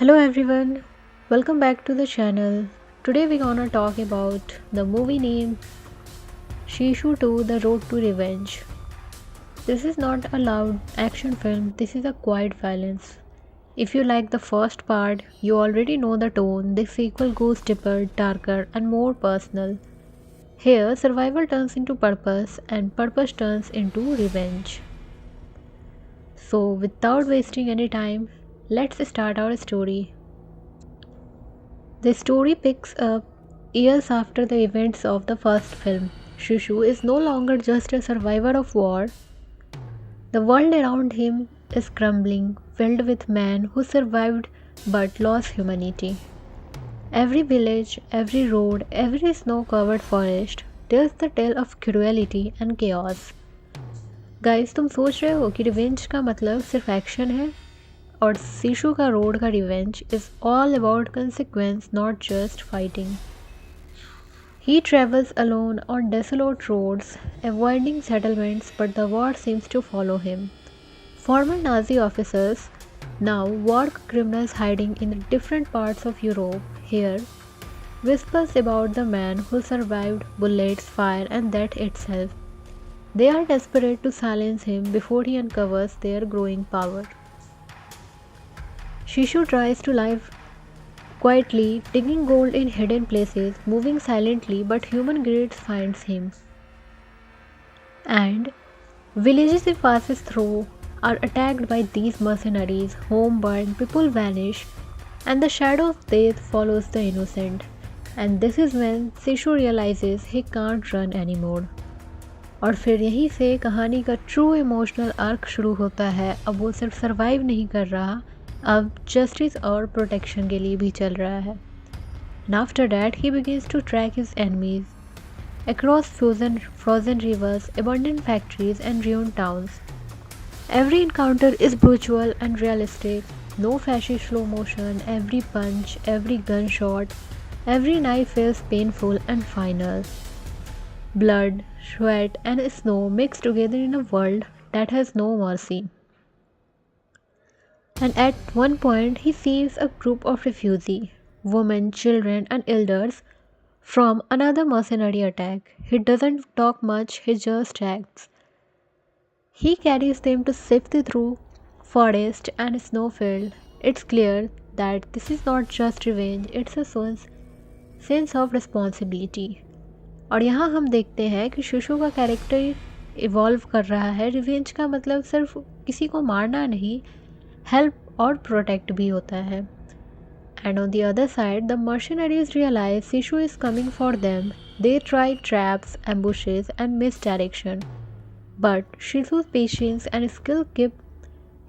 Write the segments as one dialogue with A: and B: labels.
A: Hello everyone, welcome back to the channel. Today we're gonna talk about the movie named Shishu 2 The Road to Revenge. This is not a loud action film, this is a quiet violence. If you like the first part, you already know the tone. This sequel goes deeper, darker, and more personal. Here, survival turns into purpose, and purpose turns into revenge. So, without wasting any time, let's start our story. The story picks up years after the events of the first film. Shushu is no longer just a survivor of war. The world around him is crumbling, filled with men who survived but lost humanity. Every village, every road, every snow covered forest tells the tale of cruelty and chaos. Guys तुम सोच रहे हो कि revenge का मतलब सिर्फ action है और सीशु का रोड का revenge is all about consequence, not just fighting. He travels alone on desolate roads, avoiding settlements, but the war seems to follow him. Former Nazi officers, now war criminals hiding in different parts of Europe, hear whispers about the man who survived bullets, fire, and death itself. They are desperate to silence him before he uncovers their growing power. Shishu tries to live quietly, digging gold in hidden places, moving silently, but human greed finds him. And villages he passes through are attacked by these mercenaries, home burned, people vanish, and the shadow of death follows the innocent. And this is when Sishu realizes he can't run anymore. और फिर यहीं से कहानी का true emotional arc शुरू होता है. अब वो सिर्फ सर्वाइव नहीं कर रहा, अब जस्टिस और प्रोटेक्शन के लिए भी चल रहा है. And after that, he begins to track his enemies across frozen rivers, abandoned factories, and ruined towns. Every encounter is brutal and realistic. No flashy slow motion. Every punch, every gunshot, every knife feels painful and final. Blood, sweat, and snow mixed together in a world that has no mercy. And at one point, he sees a group of refugees, women, children, and elders from another mercenary attack. He doesn't talk much, he just acts. He carries them to safety through forest and snowfield. It's clear that this is not just revenge, it's a sense of responsibility. और यहाँ हम देखते हैं कि शुशु का character evolve कर रहा है. रिवेंज का मतलब सिर्फ किसी को मारना नहीं, हेल्प और प्रोटेक्ट भी होता है. And on the other side the mercenaries realise Shishu is coming for them. They try traps, ambushes and misdirection, but Shishu's patience and skill keep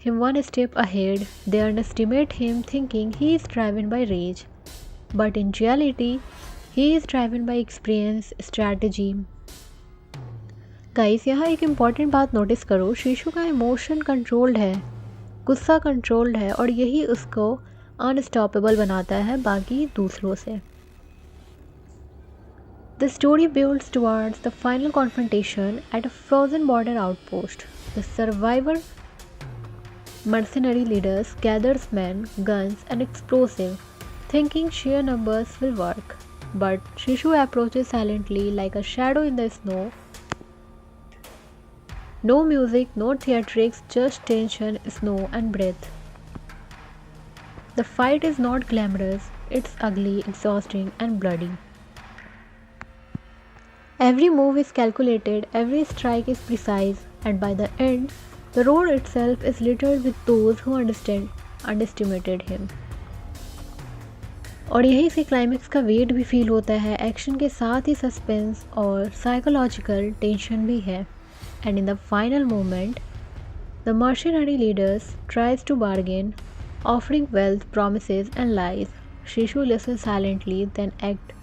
A: him one step ahead. They underestimate him, thinking he is driven by rage, but in reality he is driven by experience, strategy. Guys यहाँ एक important बात notice करो. शिशु का emotion controlled है, गुस्सा controlled है, और यही उसको अनस्टॉपेबल बनाता है बाकी दूसरों से. The story builds towards the final confrontation at a frozen border outpost. The survivor mercenary leaders gathers men, guns, and explosives, thinking sheer numbers will work. But Shishu approaches silently like a shadow in the snow. No music, no theatrics, just tension, snow, and breath. The fight is not glamorous, it's ugly, exhausting, and bloody. Every move is calculated, every strike is precise, and by the end, the road itself is littered with those who underestimated him. और यहीं से climax का wait भी feel होता है. Action के साथ ही सस्पेंस और साइकोलॉजिकल टेंशन भी है. And in the final moment the mercenary leaders tries to bargain, offering wealth, promises, and lies. Shishu listens silently, then acts.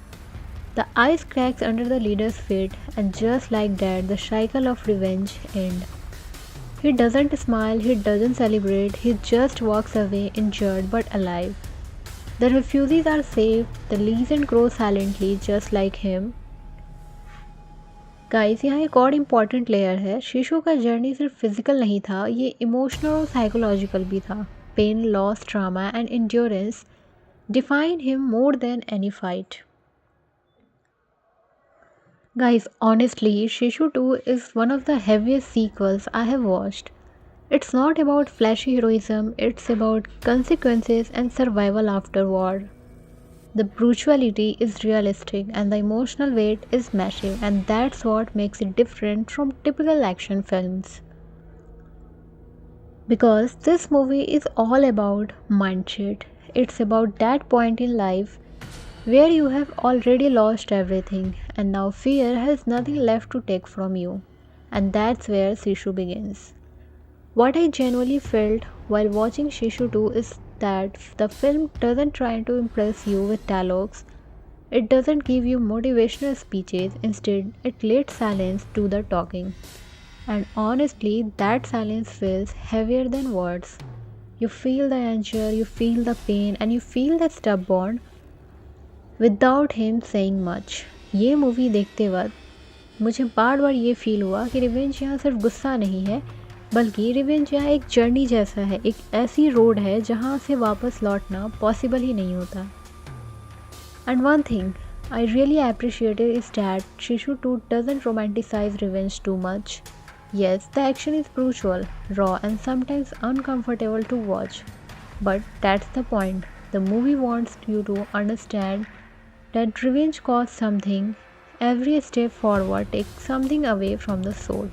A: The ice cracks under the leader's feet, and just like that, the cycle of revenge ends. He doesn't smile, he doesn't celebrate, he just walks away injured but alive. The refugees are safe, the legend grows silently just like him. Guys यहाँ एक और important layer है. शिशु का journey सिर्फ physical नहीं था, ये इमोशनल और साइकोलॉजिकल भी था. pain, loss, trauma, and endurance define him more than any fight. Guys, honestly, Shishu 2 is one of the heaviest sequels I have watched. It's not about flashy heroism, it's about consequences and survival after war. The brutality is realistic and the emotional weight is massive, and that's what makes it different from typical action films. Because this movie is all about mindset. It's about that point in life where you have already lost everything and now fear has nothing left to take from you. And that's where Shishu begins. What I genuinely felt while watching Shishu 2 is that the film doesn't try to impress you with dialogues. It doesn't give you motivational speeches, instead, it lets silence do the talking. And honestly, that silence feels heavier than words. You feel the anger, you feel the pain, and you feel the stubborn without him saying much. ये movie देखते वक्त मुझे बार बार ये feel हुआ कि revenge यहाँ सिर्फ गुस्सा नहीं है, बल्कि रिवेंज यहाँ एक जर्नी जैसा है, एक ऐसी रोड है जहाँ से वापस लौटना पॉसिबल ही नहीं होता. And one thing I really appreciated is that Shishu 2 doesn't romanticize revenge too much. Yes, the action is brutal, raw, and sometimes uncomfortable to watch. But that's the point. The movie wants you to understand that revenge costs something. Every step forward takes something away from the soul.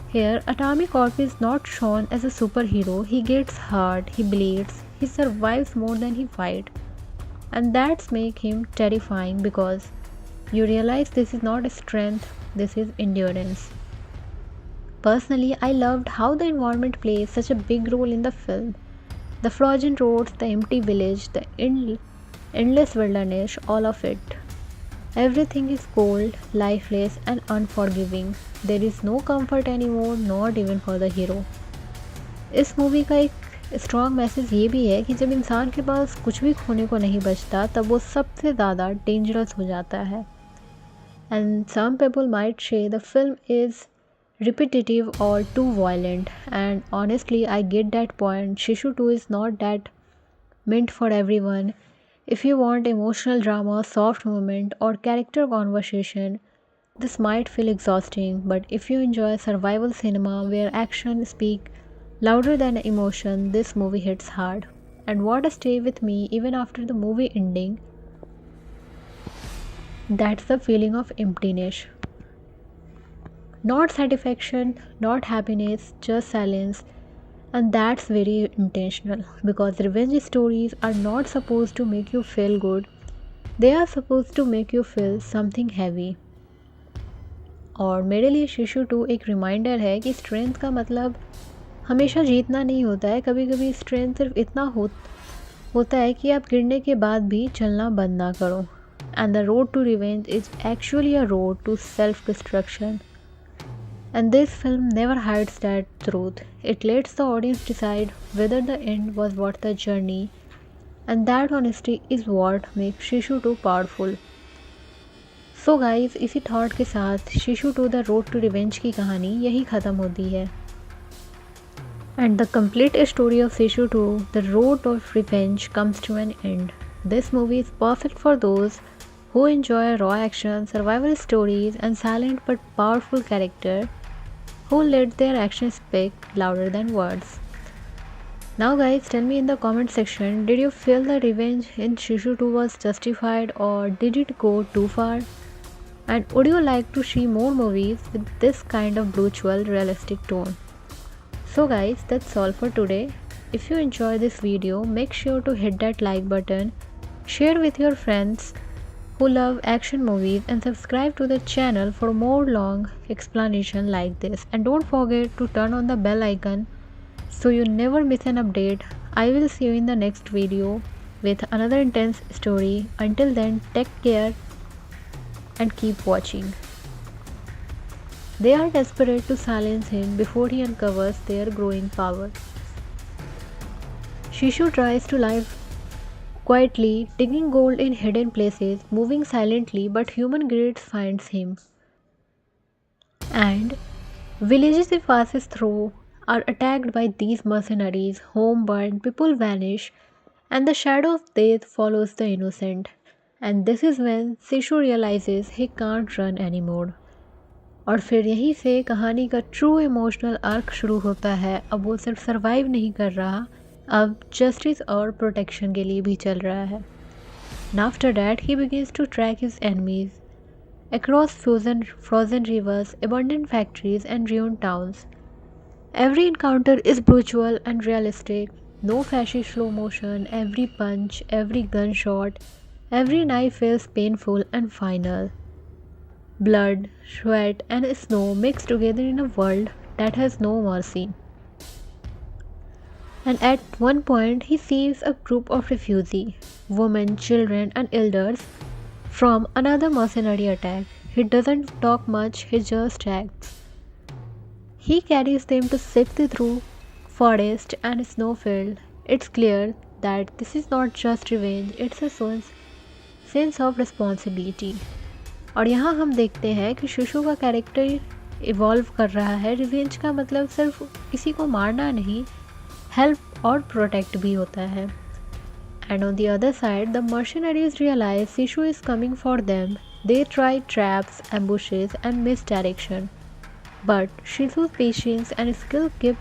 A: Here, Atomic Corp is not shown as a superhero. He gets hurt, he bleeds, he survives more than he fights. And that's make him terrifying because you realize this is not strength, this is endurance. Personally, I loved how the environment plays such a big role in the film. The frozen roads, the empty village, the endless wilderness, all of it. Everything is cold, lifeless, and unforgiving. There is no comfort anymore, not even for the hero. इस movie का एक strong message ये भी है कि जब इंसान के पास कुछ भी खोने को नहीं बचता तब वो सबसे ज़्यादा डेंजरस हो जाता है. And some people might say the film is repetitive or too violent, and honestly I get that point. Shishu 2 is not that meant for everyone. If you want emotional drama, soft moment, or character conversation, this might feel exhausting, but if you enjoy survival cinema where action speak louder than emotion, this movie hits hard. And what stay with me even after the movie ending, that's the feeling of emptiness. Not satisfaction, not happiness, just silence. And that's very intentional because revenge stories are not supposed to make you feel good. They are supposed to make you feel something heavy. और मेरे लिए शिशु 2 एक reminder है कि strength का मतलब हमेशा जीतना नहीं होता है. कभी कभी स्ट्रेंथ सिर्फ इतना होता है कि आप गिरने के बाद भी चलना बंद ना करो. And the road to revenge is actually a road to self destruction. And this film never hides that truth. It lets the audience decide whether the end was worth the journey, and that honesty is what makes Shishu 2 powerful. So guys, इसी thought के साथ Shishu 2 The Road to Revenge की कहानी यही ख़त्म होती है. And the complete story of Shishu 2 The Road of Revenge comes to an end. This movie is perfect for those who enjoy raw action, survival stories, and silent but powerful character who let their actions speak louder than words. Now guys, tell me in the comment section, did you feel the revenge in Shishu 2 was justified or did it go too far? And would you like to see more movies with this kind of brutal, realistic tone? So guys, that's all for today. If you enjoy this video, make sure to hit that like button, share with your friends who love action movies, and subscribe to the channel for more long explanation like this. And don't forget to turn on the bell icon so you never miss an update. I will see you in the next video with another intense story. Until then, take care and keep watching. They are desperate to silence him before he uncovers their growing power. Shishu tries to live quietly, digging gold in hidden places, moving silently, but human greed finds him. And villages he passes through are attacked by these mercenaries, home burned, people vanish, and the shadow of death follows the innocent. And this is when Sishu realizes he can't run anymore. और फिर यहीं से कहानी का true emotional arc शुरू होता है। अब वो सिर्फ सरवाइव नहीं कर रहा, अब जस्टिस और प्रोटेक्शन के लिए भी चल रहा है। And after that, he begins to track his enemies across frozen rivers, abandoned factories, and ruined towns. Every encounter is brutal and realistic. No flashy slow motion, every punch, every gunshot, every knife feels painful and final. Blood, sweat, and snow mixed together in a world that has no mercy. And at one point, he sees a group of refugees, women, children, and elders from another mercenary attack. He doesn't talk much, he just acts. He carries them to safety through forest and snowfield. It's clear that this is not just revenge, it's a sense of responsibility. और यहाँ हम देखते हैं कि शिशु का character evolve कर रहा है। रिवेंज का मतलब सिर्फ किसी को मारना नहीं, हेल्प और प्रोटेक्ट भी होता है। And on the other side the mercenaries realise Shishu is coming for them. They try traps, ambushes and misdirection, but Shishu's patience and skill keep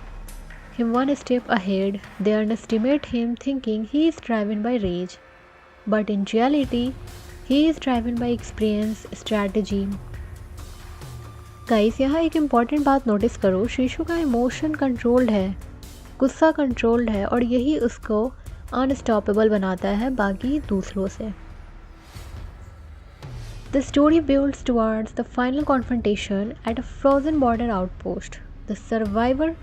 A: him one step ahead. They underestimate him thinking he is driven by rage, but in reality he is driven by experience, strategy. Guys यहाँ एक important बात notice करो, शिशु का emotion controlled है, गुस्सा controlled है, और यही उसको अनस्टॉपेबल बनाता है बाकी दूसरों से। The story builds towards the final confrontation at a frozen border outpost. The survivor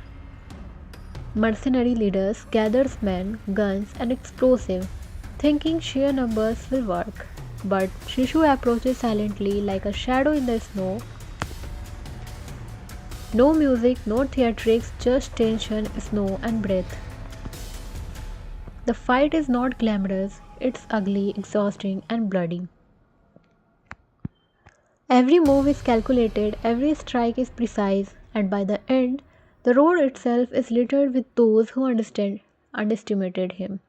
A: mercenary leaders gathers men, guns, and explosives, thinking sheer numbers will work. But Shishu approaches silently like a shadow in the snow. No music, no theatrics, just tension, snow, and breath. The fight is not glamorous, it's ugly, exhausting, and bloody. Every move is calculated, every strike is precise, and by the end, the road itself is littered with those who underestimated him.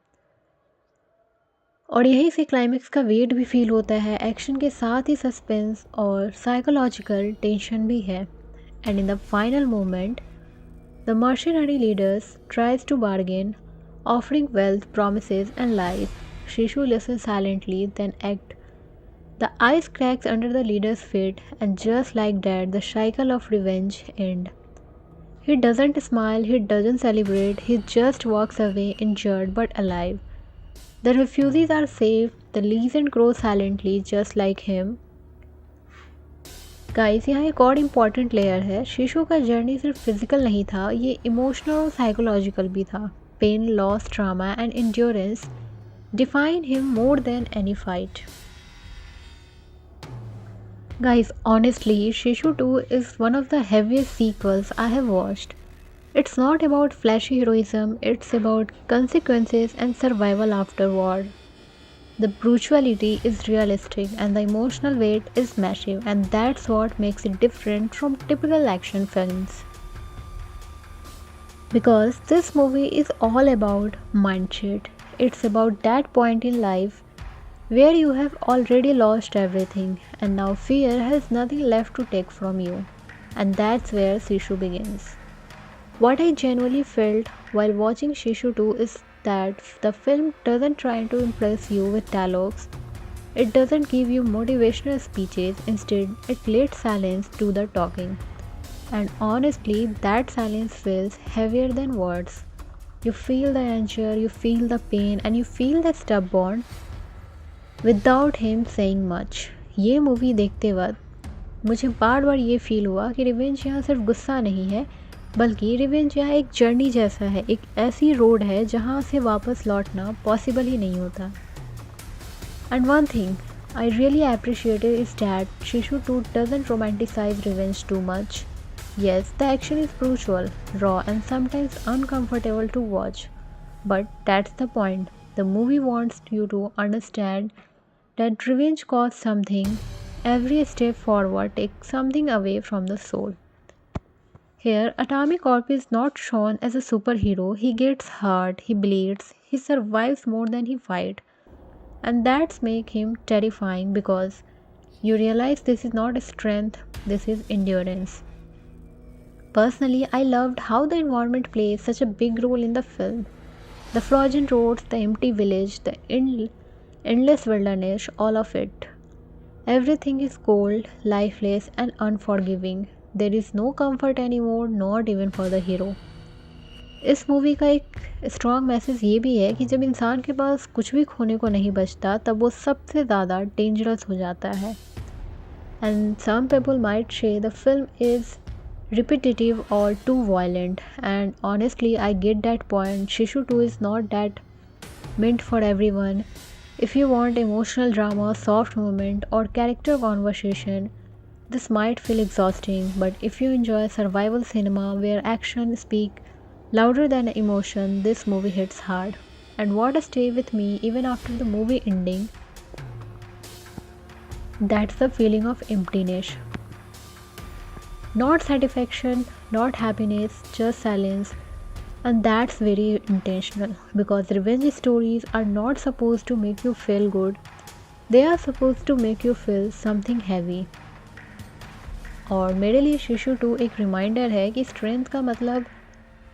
A: और यहीं से climax का wait भी feel होता है, action के साथ ही सस्पेंस और साइकोलॉजिकल टेंशन भी है। And in the final moment the mercenary leaders tries to bargain, offering wealth, promises, and life. Shishu listens silently, then acts. The ice cracks under the leader's feet, and just like that, the cycle of revenge ends. He doesn't smile, he doesn't celebrate, he just walks away injured but alive. The refugees are safe, the legend grows silently just like him. Guys यहाँ एक और important layer है, शिशु का journey सिर्फ physical नहीं था, ये इमोशनल और साइकोलॉजिकल भी था। Pain, loss, trauma and endurance define him more than any fight. Guys, honestly, Shishu 2 is one of the heaviest sequels I have watched. It's not about flashy heroism, it's about consequences and survival after war. The brutality is realistic and the emotional weight is massive, and that's what makes it different from typical action films. Because this movie is all about mindset. It's about that point in life where you have already lost everything and now fear has nothing left to take from you. And that's where Shishu begins. What I genuinely felt while watching Shishu 2 is that the film doesn't try to impress you with dialogues. It doesn't give you motivational speeches, instead it lets silence do the talking. And honestly, that silence feels heavier than words. You feel the anger, you feel the pain, and you feel the stubborn without him saying much. ये movie देखते वक्त मुझे बार बार ये feel हुआ कि revenge यहाँ सिर्फ गुस्सा नहीं है, बल्कि रिवेंज यहाँ एक जर्नी जैसा है, एक ऐसी रोड है जहाँ से वापस लौटना पॉसिबल ही नहीं होता. And one thing I really appreciated is that Shishu 2 doesn't romanticize revenge too much. Yes, the action is brutal, raw, and sometimes uncomfortable to watch. But that's the point. The movie wants you to understand that revenge costs something. Every step forward takes something away from the soul. Here, Atomic Corp is not shown as a superhero. He gets hurt, he bleeds, he survives more than he fights. And that's make him terrifying because you realize this is not strength, this is endurance. Personally, I loved how the environment plays such a big role in the film. The frozen roads, the empty village, the endless wilderness, all of it. Everything is cold, lifeless, and unforgiving. There is no comfort anymore, not even for the hero. इस movie का एक strong message ये भी है कि जब इंसान के पास कुछ भी खोने को नहीं बचता तब वो सबसे ज़्यादा डेंजरस हो जाता है. And some people might say the film is repetitive or too violent, and honestly I get that point. Shishu 2 is not that meant for everyone. If you want emotional drama, soft moment, or character conversation, this might feel exhausting, but if you enjoy survival cinema where action speak louder than emotion, this movie hits hard. And what stay with me even after the movie ending, that's the feeling of emptiness. Not satisfaction, not happiness, just silence. And that's very intentional because revenge stories are not supposed to make you feel good. They are supposed to make you feel something heavy. और मेरे लिए शिशु 2 एक reminder है कि strength का मतलब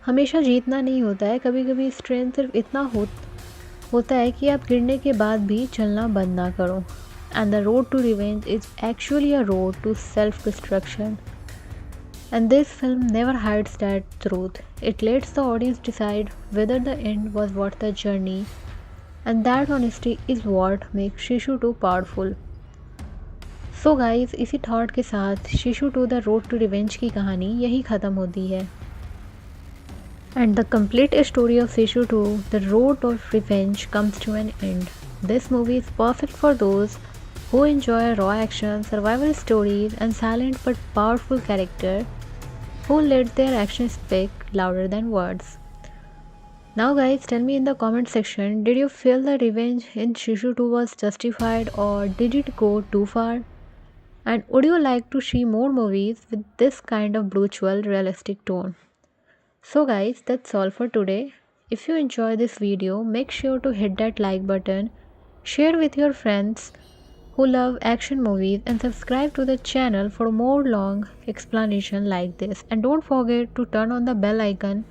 A: हमेशा जीतना नहीं होता है. कभी कभी स्ट्रेंथ सिर्फ इतना होता है कि आप गिरने के बाद भी चलना बंद ना करो. And the road to revenge is actually a road to self-destruction. And this film never hides that truth. It lets the audience decide whether the end was worth the journey. And that honesty is what makes Shishu 2 powerful. So guys, इसी thought के साथ Shishu 2 The Road to Revenge की कहानी यही ख़त्म होती है. And the complete story of Shishu 2 The Road of Revenge comes to an end. This movie is perfect for those who enjoy raw action, survival stories, and silent but powerful character who let their actions speak louder than words. Now guys, tell me in the comment section, did you feel the revenge in Shishu 2 was justified or did it go too far? And would you like to see more movies with this kind of brutal, realistic tone? So guys, that's all for today. If you enjoy this video, make sure to hit that like button, share with your friends who love action movies, and subscribe to the channel for more long explanation like this. And don't forget to turn on the bell icon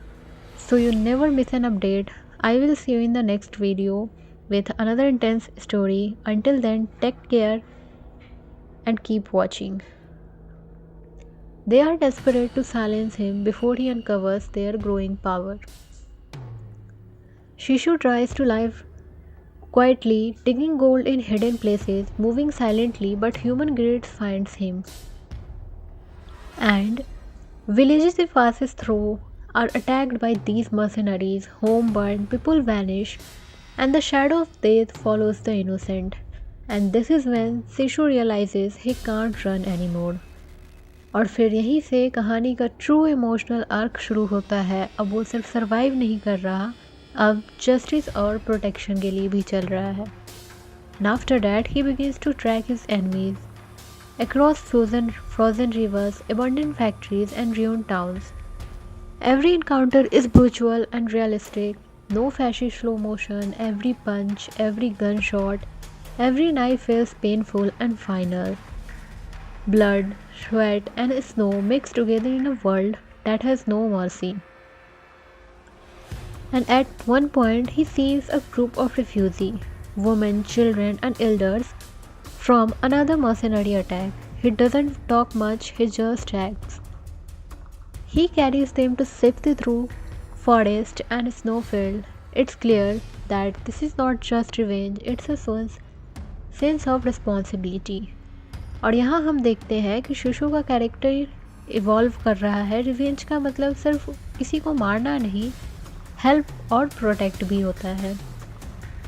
A: so you never miss an update. I will see you in the next video with another intense story. Until then, take care and keep watching. They are desperate to silence him before he uncovers their growing power. Shishu tries to live quietly, digging gold in hidden places, moving silently, but human greed finds him. And villages he passes through are attacked by these mercenaries, home burned, people vanish, and the shadow of death follows the innocent. And this is when Sishu realizes he can't run anymore. और फिर यहीं से कहानी का true emotional arc शुरू होता है. अब वो सिर्फ सर्वाइव नहीं कर रहा, अब जस्टिस और प्रोटेक्शन के लिए भी चल रहा है. And after that, he begins to track his enemies across frozen rivers, abandoned factories, and ruined towns. Every encounter is brutal and realistic. No flashy slow motion. Every punch, every gunshot, every knife feels painful and final. Blood, sweat, and snow mixed together in a world that has no mercy. And at one point he sees a group of refugees, women, children, and elders from another mercenary attack. He doesn't talk much, he just acts. He carries them to safety through forest and snowfield. It's clear that this is not just revenge, it's a sense of responsibility. और यहाँ हम देखते हैं कि शिशु का character evolve कर रहा है. रिवेंज का मतलब सिर्फ किसी को मारना नहीं, हेल्प और प्रोटेक्ट भी होता है.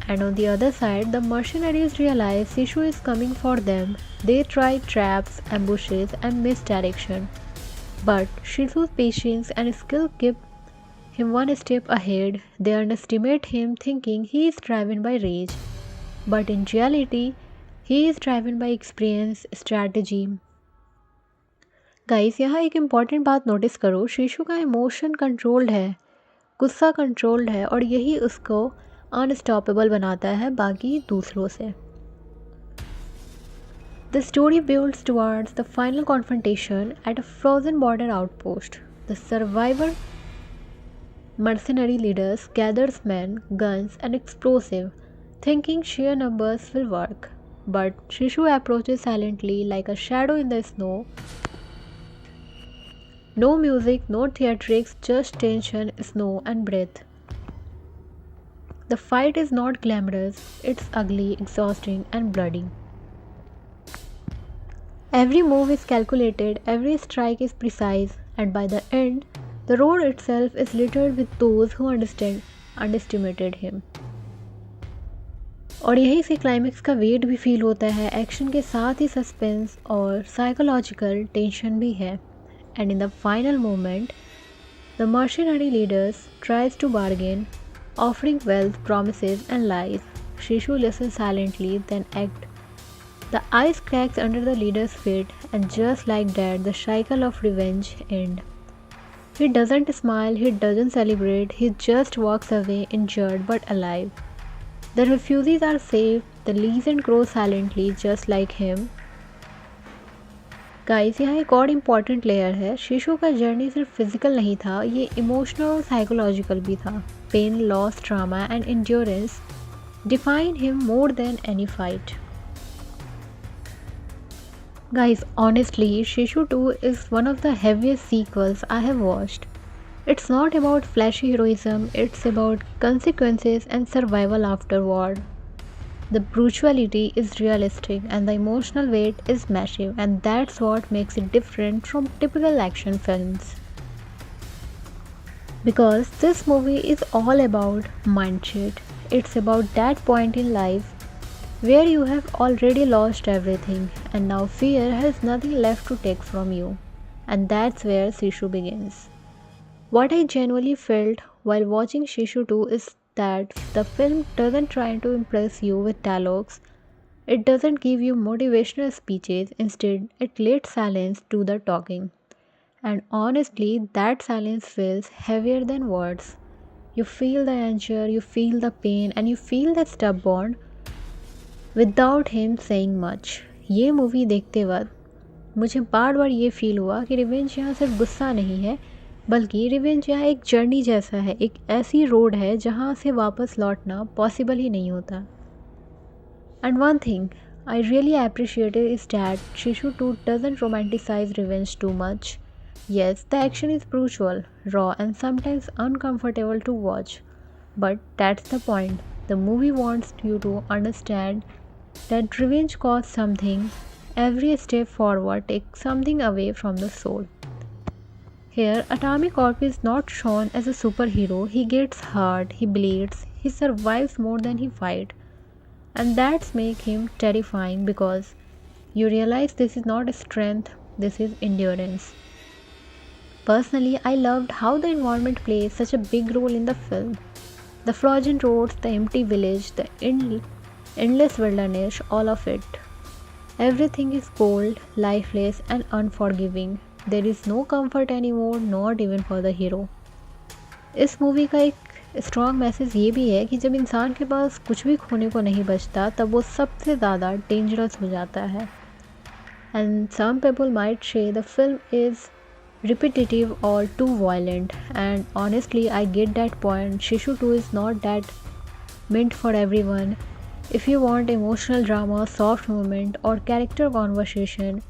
A: And on the other side, the mercenaries realize Sishu is coming for them. They try traps, ambushes, and misdirection. But Shishu's patience and skill keep him one step ahead. They underestimate him, thinking he is driven by rage. But in reality, he is driven by experience, strategy, guys यहाँ एक important बात notice करो, शीशु का emotion controlled है, गुस्सा controlled है और यही उसको अनस्टॉपेबल बनाता है बाकी दूसरों से। The story builds towards the final confrontation at a frozen border outpost. The survivor mercenary leaders gathers men, guns and explosive, thinking sheer numbers will work. But Shishu approaches silently like a shadow in the snow. No music, no theatrics, just tension, snow and breath. The fight is not glamorous, it's ugly, exhausting and bloody. Every move is calculated, every strike is precise, and by the end, the road itself is littered with those who underestimated him. और यहीं से climax का wait भी feel होता है, action के साथ ही सस्पेंस और साइकोलॉजिकल टेंशन भी है. And in the final moment, the mercenary leaders tries to bargain, offering wealth, promises and lies. Shishu listens silently, then acts. The ice cracks under the leader's feet, and just like that, the cycle of revenge ends. He doesn't smile, he doesn't celebrate, he just walks away injured but alive. The refugees are saved, the legion grows silently just like him. Guys यहाँ एक और important layer है, शीशु का journey सिर्फ physical नहीं था, ये emotional और साइकोलॉजिकल भी था. Pain, loss, trauma and endurance define him more than any fight. Guys, honestly, Shishu 2 is one of the heaviest sequels I have watched. It's not about flashy heroism, it's about consequences and survival after war. The brutality is realistic and the emotional weight is massive, and that's what makes it different from typical action films. Because this movie is all about mindset. It's about that point in life where you have already lost everything and now fear has nothing left to take from you. And that's where Shishu begins. What I genuinely felt while watching Shishu 2 is that the film doesn't try to impress you with dialogues. It doesn't give you motivational speeches. Instead, it lets silence do the talking. And honestly, that silence feels heavier than words. You feel the anger, you feel the pain, and you feel the stubborn without him saying much. ये movie देखते वक्त मुझे बार बार ये feel हुआ कि revenge यहाँ सिर्फ गुस्सा नहीं है, बल्कि रिवेंज यहाँ एक जर्नी जैसा है, एक ऐसी रोड है जहाँ से वापस लौटना पॉसिबल ही नहीं होता. And one thing I really appreciated is that शिशु 2 doesn't romanticise revenge too much. Yes, the action is brutal, raw, and sometimes uncomfortable to watch. But that's the point. The movie wants you to understand that revenge costs something. Every step forward takes something away from the soul. Here, Atomic Corp is not shown as a superhero. He gets hurt, he bleeds, he survives more than he fights. And that's make him terrifying because you realize this is not strength, this is endurance. Personally, I loved how the environment plays such a big role in the film. The frozen roads, the empty village, the endless wilderness, all of it. Everything is cold, lifeless and unforgiving. There is no comfort anymore, not even for the hero. इस movie का एक strong message ये भी है कि जब इंसान के पास कुछ भी खोने को नहीं बचता तब वो सबसे ज़्यादा डेंजरस हो जाता है. And some people might say the film is repetitive or too violent, and honestly I get that point. Shishu 2 is not that meant for everyone. If you want emotional drama, soft moment or character conversation,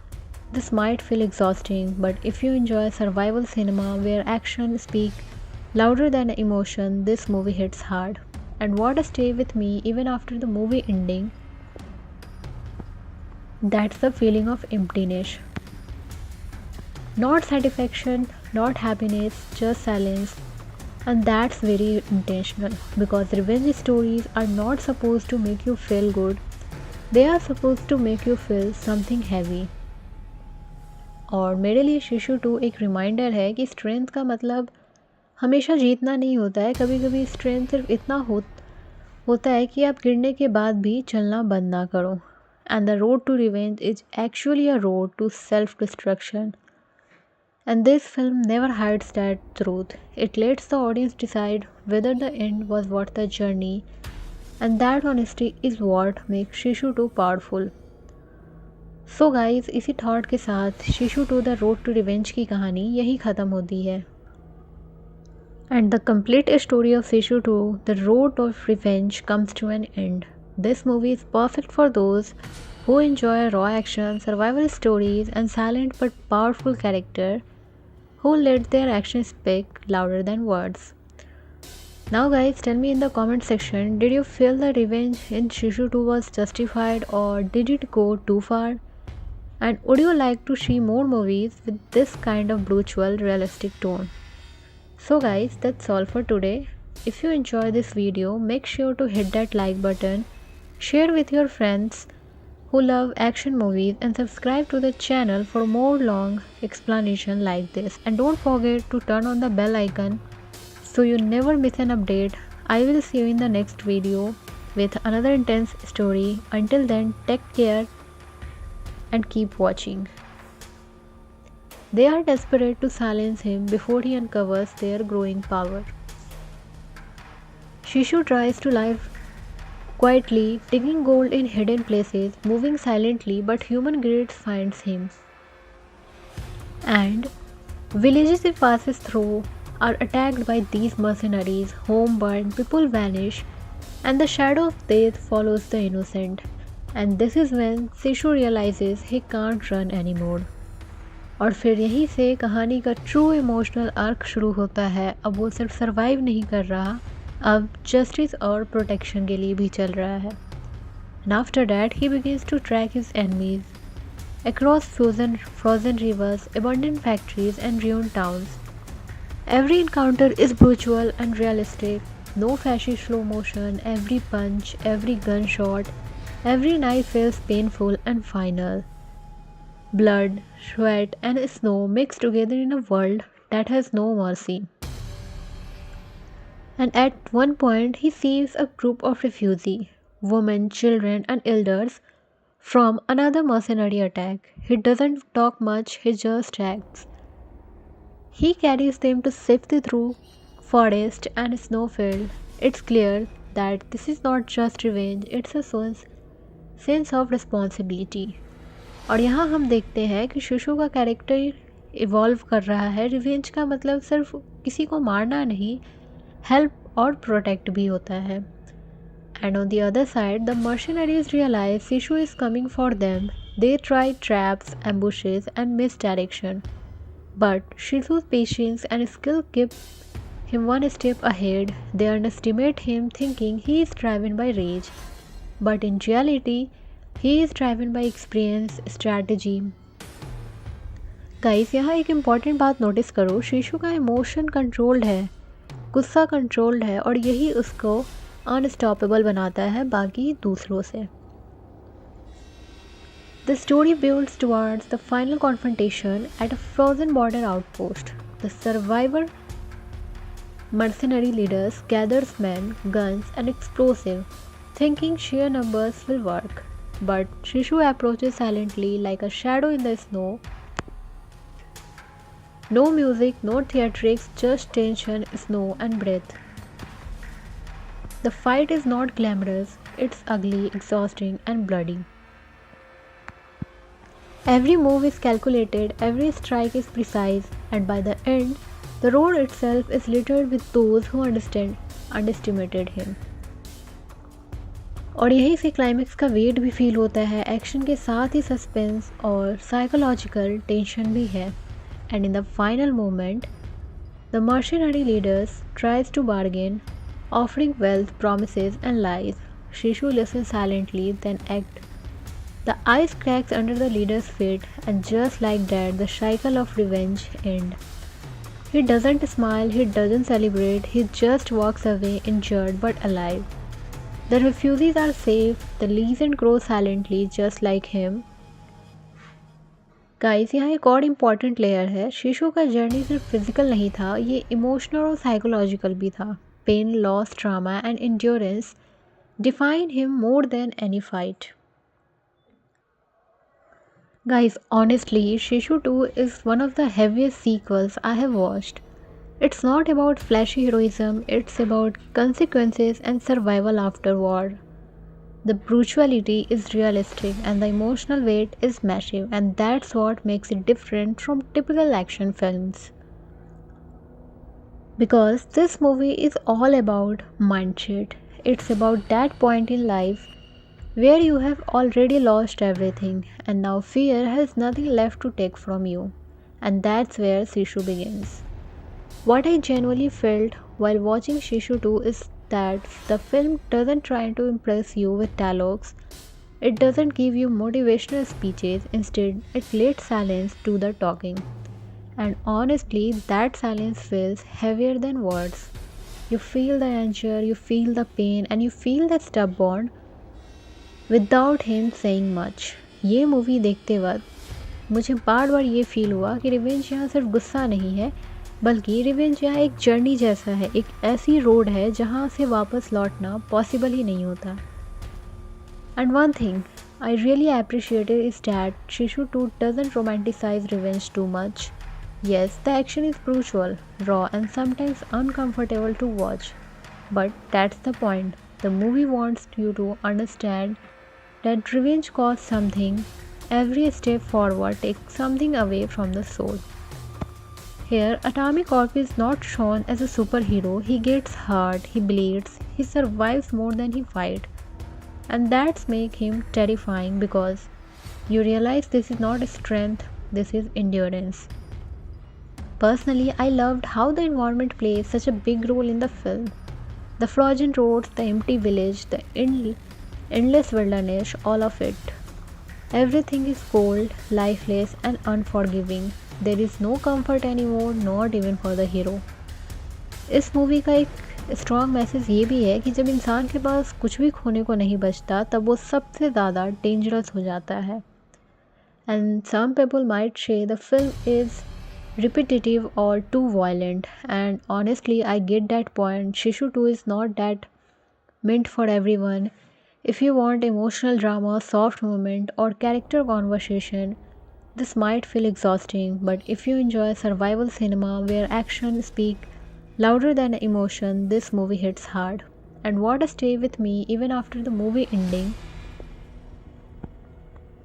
A: this might feel exhausting, but if you enjoy survival cinema where action speaks louder than emotion, this movie hits hard. And what stay with me even after the movie ending, that's the feeling of emptiness. Not satisfaction, not happiness, just silence. And that's very intentional because revenge stories are not supposed to make you feel good. They are supposed to make you feel something heavy. और मेरे लिए शिशु 2 एक reminder है कि strength का मतलब हमेशा जीतना नहीं होता है. कभी कभी स्ट्रेंथ सिर्फ इतना होता है कि आप गिरने के बाद भी चलना बंद ना करो. And the road to revenge is actually a road to self-destruction. And this film never hides that truth. It lets the audience decide whether the end was worth the journey, and that honesty is what makes Shishu 2 powerful. So guys इसी thought के साथ Shishu to the road to revenge की कहानी यही ख़त्म होती है। And the complete story of Shishu to the road of revenge comes to an end. This movie is perfect for those who enjoy raw action, survival stories, and silent but powerful character who let their actions speak louder than words. Now guys, tell me in the comment section, did you feel the revenge in Shishu 2 was justified or did it go too far? And would you like to see more movies with this kind of brutal, realistic tone? So guys, that's all for today. If you enjoy this video, make sure to hit that like button, share with your friends who love action movies, and subscribe to the channel for more long explanation like this. And don't forget to turn on the bell icon so you never miss an update. I will see you in the next video with another intense story. Until then, take care and keep watching. They are desperate to silence him before he uncovers their growing power. Shishu tries to live quietly, digging gold in hidden places, moving silently, but human greed finds him. And villages he passes through are attacked by these mercenaries, home burned, people vanish, and the shadow of death follows the innocent. And this is when Shishu realizes he can't run anymore. और फिर यहीं से कहानी का true emotional arc शुरू होता है। अब वो सिर्फ सर्वाइव नहीं कर रहा, अब जस्टिस और प्रोटेक्शन के लिए भी चल रहा है। And after that, he begins to track his enemies across frozen rivers, abandoned factories, and ruined towns. Every encounter is brutal and realistic. No flashy slow motion. Every punch, every gunshot, every knife feels painful and final. Blood, sweat, and snow mixed together in a world that has no mercy. And at one point, he sees a group of refugees, women, children, and elders from another mercenary attack. He doesn't talk much, he just acts. He carries them to safety through forest and snowfield. It's clear that this is not just revenge, it's a sense of responsibility. और यहाँ हम देखते हैं कि शिशु का character evolve कर रहा है। रिवेंज का मतलब सिर्फ किसी को मारना नहीं, हेल्प और प्रोटेक्ट भी होता है। And on the other side the mercenaries realise Shishu is coming for them. They try traps, ambushes and misdirection, but Shishu's patience and skill keep him one step ahead. They underestimate him thinking he is driven by rage, but in reality he is driven by experience, strategy. Guys यहाँ एक important बात notice करो, शिशु का emotion controlled है, गुस्सा controlled है, और यही उसको अनस्टॉपेबल बनाता है बाकी दूसरों से। The story builds towards the final confrontation at a frozen border outpost. The survivor mercenary leaders gathers men, guns, and explosives, thinking sheer numbers will work. But Shishu approaches silently like a shadow in the snow. No music, no theatrics, just tension, snow, and breath. The fight is not glamorous, it's ugly, exhausting, and bloody. Every move is calculated, every strike is precise, and by the end, the road itself is littered with those who underestimated him. और यहीं से climax का wait भी feel होता है। Action के साथ ही सस्पेंस और साइकोलॉजिकल टेंशन भी है। And in the final moment, the mercenary leaders tries to bargain, offering wealth, promises, and lies. Shishu listens silently, then acts. The ice cracks under the leader's feet, and just like that, the cycle of revenge ends. He doesn't smile, he doesn't celebrate, he just walks away injured but alive. The refugees are safe, the legend grows silently just like him. Guys यहाँ एक और important layer है। शिशु का journey सिर्फ physical नहीं था, ये इमोशनल और साइकोलॉजिकल भी था। Pain, loss, trauma and endurance define him more than any fight. Guys, honestly, Shishu 2 is one of the heaviest sequels I have watched. It's not about flashy heroism, it's about consequences and survival after war. The brutality is realistic and the emotional weight is massive, and that's what makes it different from typical action films. Because this movie is all about mindset. It's about that point in life where you have already lost everything and now fear has nothing left to take from you. And that's where Shishu begins. What I genuinely felt while watching Shishu 2 is that the film doesn't try to impress you with dialogues. It doesn't give you motivational speeches, instead, it lets silence do the talking. And honestly, that silence feels heavier than words. You feel the anger, you feel the pain, and you feel the stubborn without him saying much. ये movie देखते वक्त मुझे बार बार ये feel हुआ कि revenge यहाँ सिर्फ गुस्सा नहीं है, बल्कि रिवेंज यहाँ एक जर्नी जैसा है, एक ऐसी रोड है जहाँ से वापस लौटना पॉसिबल ही नहीं होता. And one thing I really appreciated is that Shishu 2 doesn't romanticize revenge too much. Yes, the action is brutal, raw, and sometimes uncomfortable to watch. But that's the point. The movie wants you to understand that revenge costs something. Every step forward takes something away from the soul. Here, Atomic Corp is not shown as a superhero. He gets hurt, he bleeds, he survives more than he fights. And that's make him terrifying because you realize this is not strength, this is endurance. Personally, I loved how the environment plays such a big role in the film. The frozen roads, the empty village, the endless wilderness, all of it. Everything is cold, lifeless, and unforgiving. There is no comfort anymore, not even for the hero. इस movie का एक strong message ये भी है कि जब इंसान के पास कुछ भी खोने को नहीं बचता तब वो सबसे ज़्यादा डेंजरस हो जाता है. And some people might say the film is repetitive or too violent, and honestly I get that point. Shishu 2 is not that meant for everyone. If you want emotional drama, soft moment, or character conversation, this might feel exhausting, but if you enjoy survival cinema where action speak louder than emotion, this movie hits hard. And what stay with me even after the movie ending,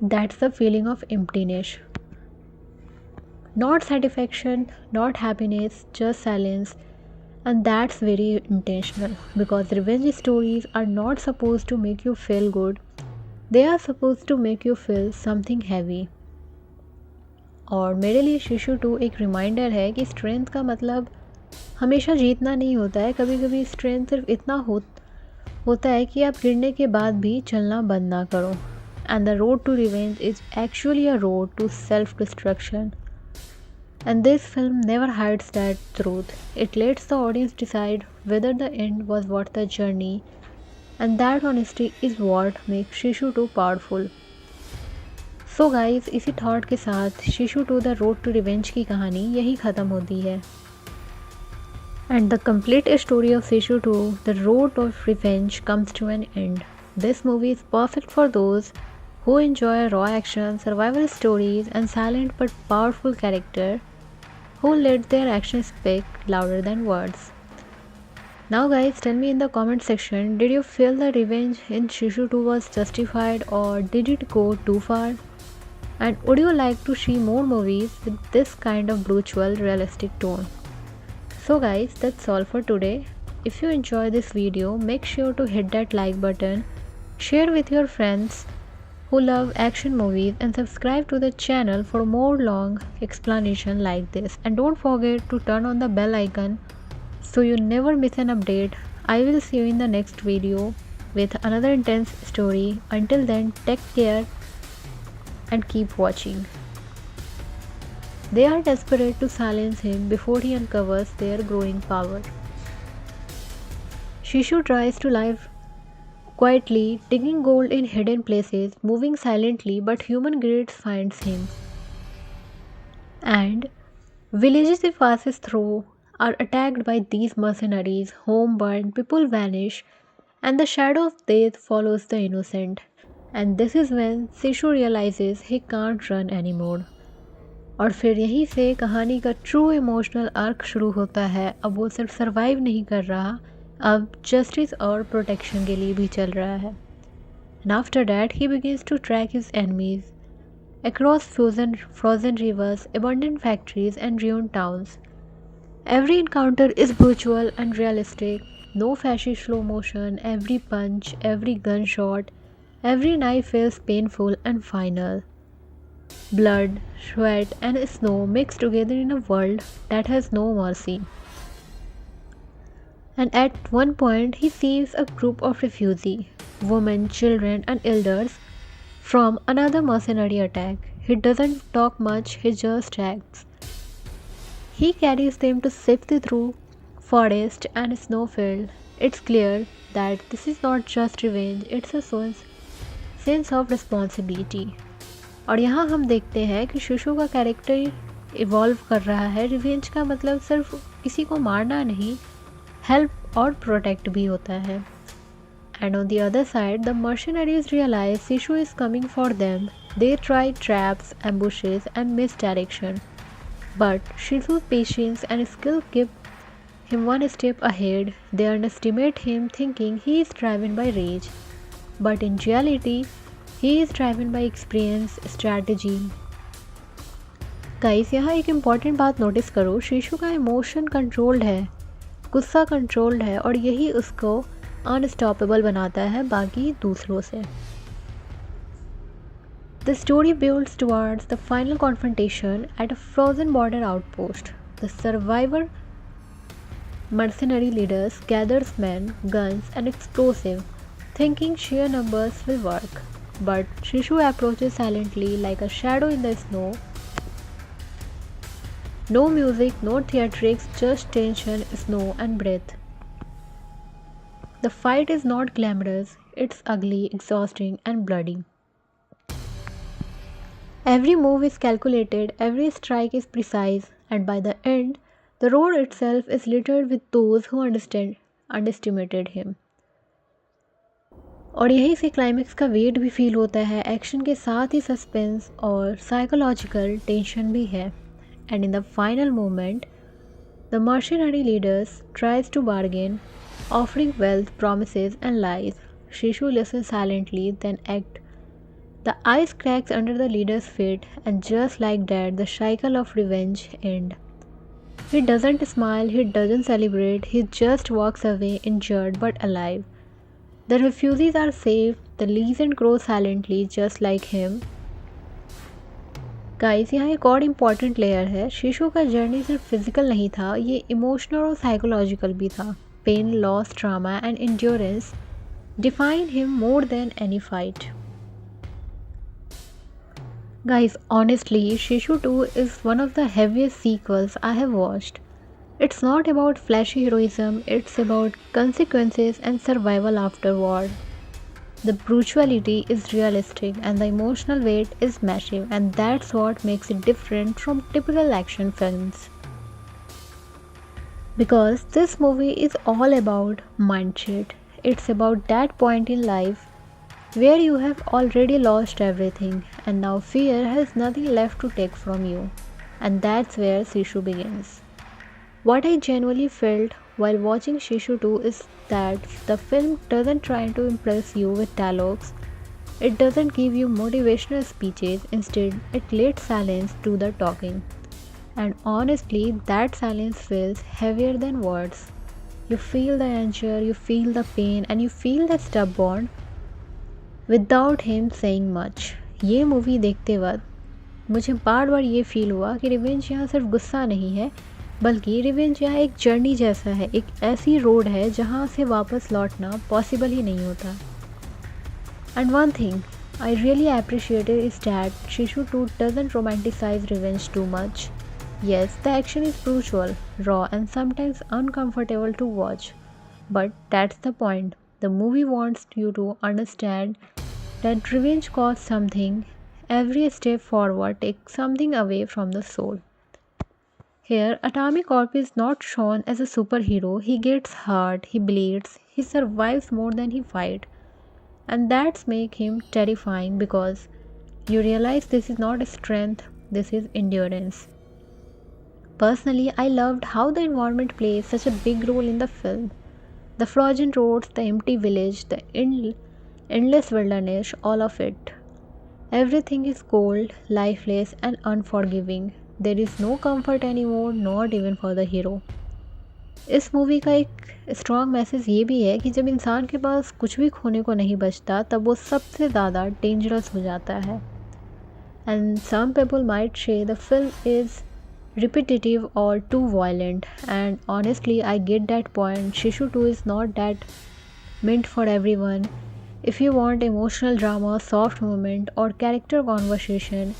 A: that's the feeling of emptiness. Not satisfaction, not happiness, just silence. And that's very intentional because revenge stories are not supposed to make you feel good, they are supposed to make you feel something heavy. और मेरे लिए शिशु 2 एक reminder है कि strength का मतलब हमेशा जीतना नहीं होता है. कभी कभी स्ट्रेंथ सिर्फ इतना होता है कि आप गिरने के बाद भी चलना बंद ना करो. And the road to revenge is actually a road to self destruction. And this film never hides that truth. It lets the audience decide whether the end was worth the journey, and that honesty is what makes Shishu 2 powerful. So guys, इसी thought के साथ Shishu 2 The Road to Revenge की कहानी यही ख़त्म होती है. And the complete story of Shishu 2 The Road of Revenge comes to an end. This movie is perfect for those who enjoy raw action, survival stories, and silent but powerful character who let their actions speak louder than words. Now guys, tell me in the comment section, did you feel the revenge in Shishu 2 was justified or did it go too far? And would you like to see more movies with this kind of brutal, realistic tone? So guys, that's all for today. If you enjoy this video, make sure to hit that like button, share with your friends who love action movies, and subscribe to the channel for more long explanation like this. And don't forget to turn on the bell icon so you never miss an update. I will see you in the next video with another intense story. Until then, take care and keep watching. They are desperate to silence him before he uncovers their growing power. Shishu tries to live quietly, digging gold in hidden places, moving silently, but human greed finds him. And villages he passes through are attacked by these mercenaries, home burned, people vanish, and the shadow of death follows the innocent. And this is when Sishu realizes he can't run anymore. और फिर यहीं से कहानी का true emotional arc शुरू होता है। अब वो सिर्फ सरवाइव नहीं कर रहा, अब जस्टिस और प्रोटेक्शन के लिए भी चल रहा है। And after that, he begins to track his enemies across frozen rivers, abandoned factories, and ruined towns. Every encounter is brutal and realistic. No flashy slow motion, every punch, every gunshot, every knife feels painful and final. Blood, sweat, and snow mixed together in a world that has no mercy. And at one point, he sees a group of refugees, women, children, and elders from another mercenary attack. He doesn't talk much, he just acts. He carries them to safety through forest and snowfield. It's clear that this is not just revenge, it's a sense of responsibility. और यहाँ हम देखते हैं कि शिशु का character evolve कर रहा है। रिवेंज का मतलब सिर्फ किसी को मारना नहीं, हेल्प और प्रोटेक्ट भी होता है। And on the other side, the mercenaries realize Sishu is coming for them. They try traps, ambushes, and misdirection. But Shishu's patience and skill keep him one step ahead. They underestimate him, thinking he is driven by rage. But in reality, he is driven by experience, strategy. Guys, यहाँ एक important बात notice करो। शिशु का emotion controlled है, गुस्सा controlled है, और यही उसको अनस्टॉपेबल बनाता है बाकी दूसरों से। The story builds towards the final confrontation at a frozen border outpost. The survivor mercenary leaders gathers men, guns, and explosives, thinking sheer numbers will work. But Shishu approaches silently like a shadow in the snow. No music, no theatrics, just tension, snow, and breath. The fight is not glamorous, it's ugly, exhausting, and bloody. Every move is calculated, every strike is precise, and by the end, the road itself is littered with those who underestimated him. और यहीं से climax का wait भी feel होता है। Action के साथ ही सस्पेंस और साइकोलॉजिकल टेंशन भी है। And in the final moment, the mercenary leaders tries to bargain, offering wealth, promises, and lies. Shishu listens silently, then acts. The ice cracks under the leader's feet, and just like that, the cycle of revenge ends. He doesn't smile, he doesn't celebrate, he just walks away injured but alive. The refugees are safe, the legend grows silently just like him. Guys, यहाँ एक और important layer है। शिशु का journey सिर्फ physical नहीं था, ये इमोशनल और साइकोलॉजिकल भी था। Pain, loss, trauma and endurance define him more than any fight. Guys, honestly, Shishu 2 is one of the heaviest sequels I have watched. It's not about flashy heroism, it's about consequences and survival afterward. The brutality is realistic and the emotional weight is massive, and that's what makes it different from typical action films. Because this movie is all about mindset. It's about that point in life where you have already lost everything and now fear has nothing left to take from you. And that's where Shishu begins. What I genuinely felt while watching Shishu 2 is that the film doesn't try to impress you with dialogues. It doesn't give you motivational speeches, instead it lets silence do the talking. And honestly, that silence feels heavier than words. You feel the anger, you feel the pain, and you feel the stubborn without him saying much. ये movie देखते वक्त मुझे बार बार ये feel हुआ कि revenge यहाँ सिर्फ गुस्सा नहीं है, बल्कि रिवेंज यहाँ एक जर्नी जैसा है, एक ऐसी रोड है जहाँ से वापस लौटना पॉसिबल ही नहीं होता। And one thing I really appreciated is that शिशु 2 doesn't romanticise revenge too much. Yes, the action is brutal, raw, and sometimes uncomfortable to watch. But that's the point. The movie wants you to understand that revenge costs something. Every step forward takes something away from the soul. Here, Atomic Corp is not shown as a superhero. He gets hurt, he bleeds, he survives more than he fights. and that's make him terrifying because you realize this is not strength, this is endurance. Personally, I loved how the environment plays such a big role in the film. The frozen roads, the empty village, the endless wilderness, all of it. Everything is cold, lifeless, and unforgiving. There is no comfort anymore, not even for the hero. इस movie का एक strong message ये भी है कि जब इंसान के पास कुछ भी खोने को नहीं बचता तब वो सबसे ज़्यादा डेंजरस हो जाता है. And some people might say the film is repetitive or too violent, and honestly I get that point. Shishu 2 is not that meant for everyone. If you want emotional drama, soft moment, or character conversation,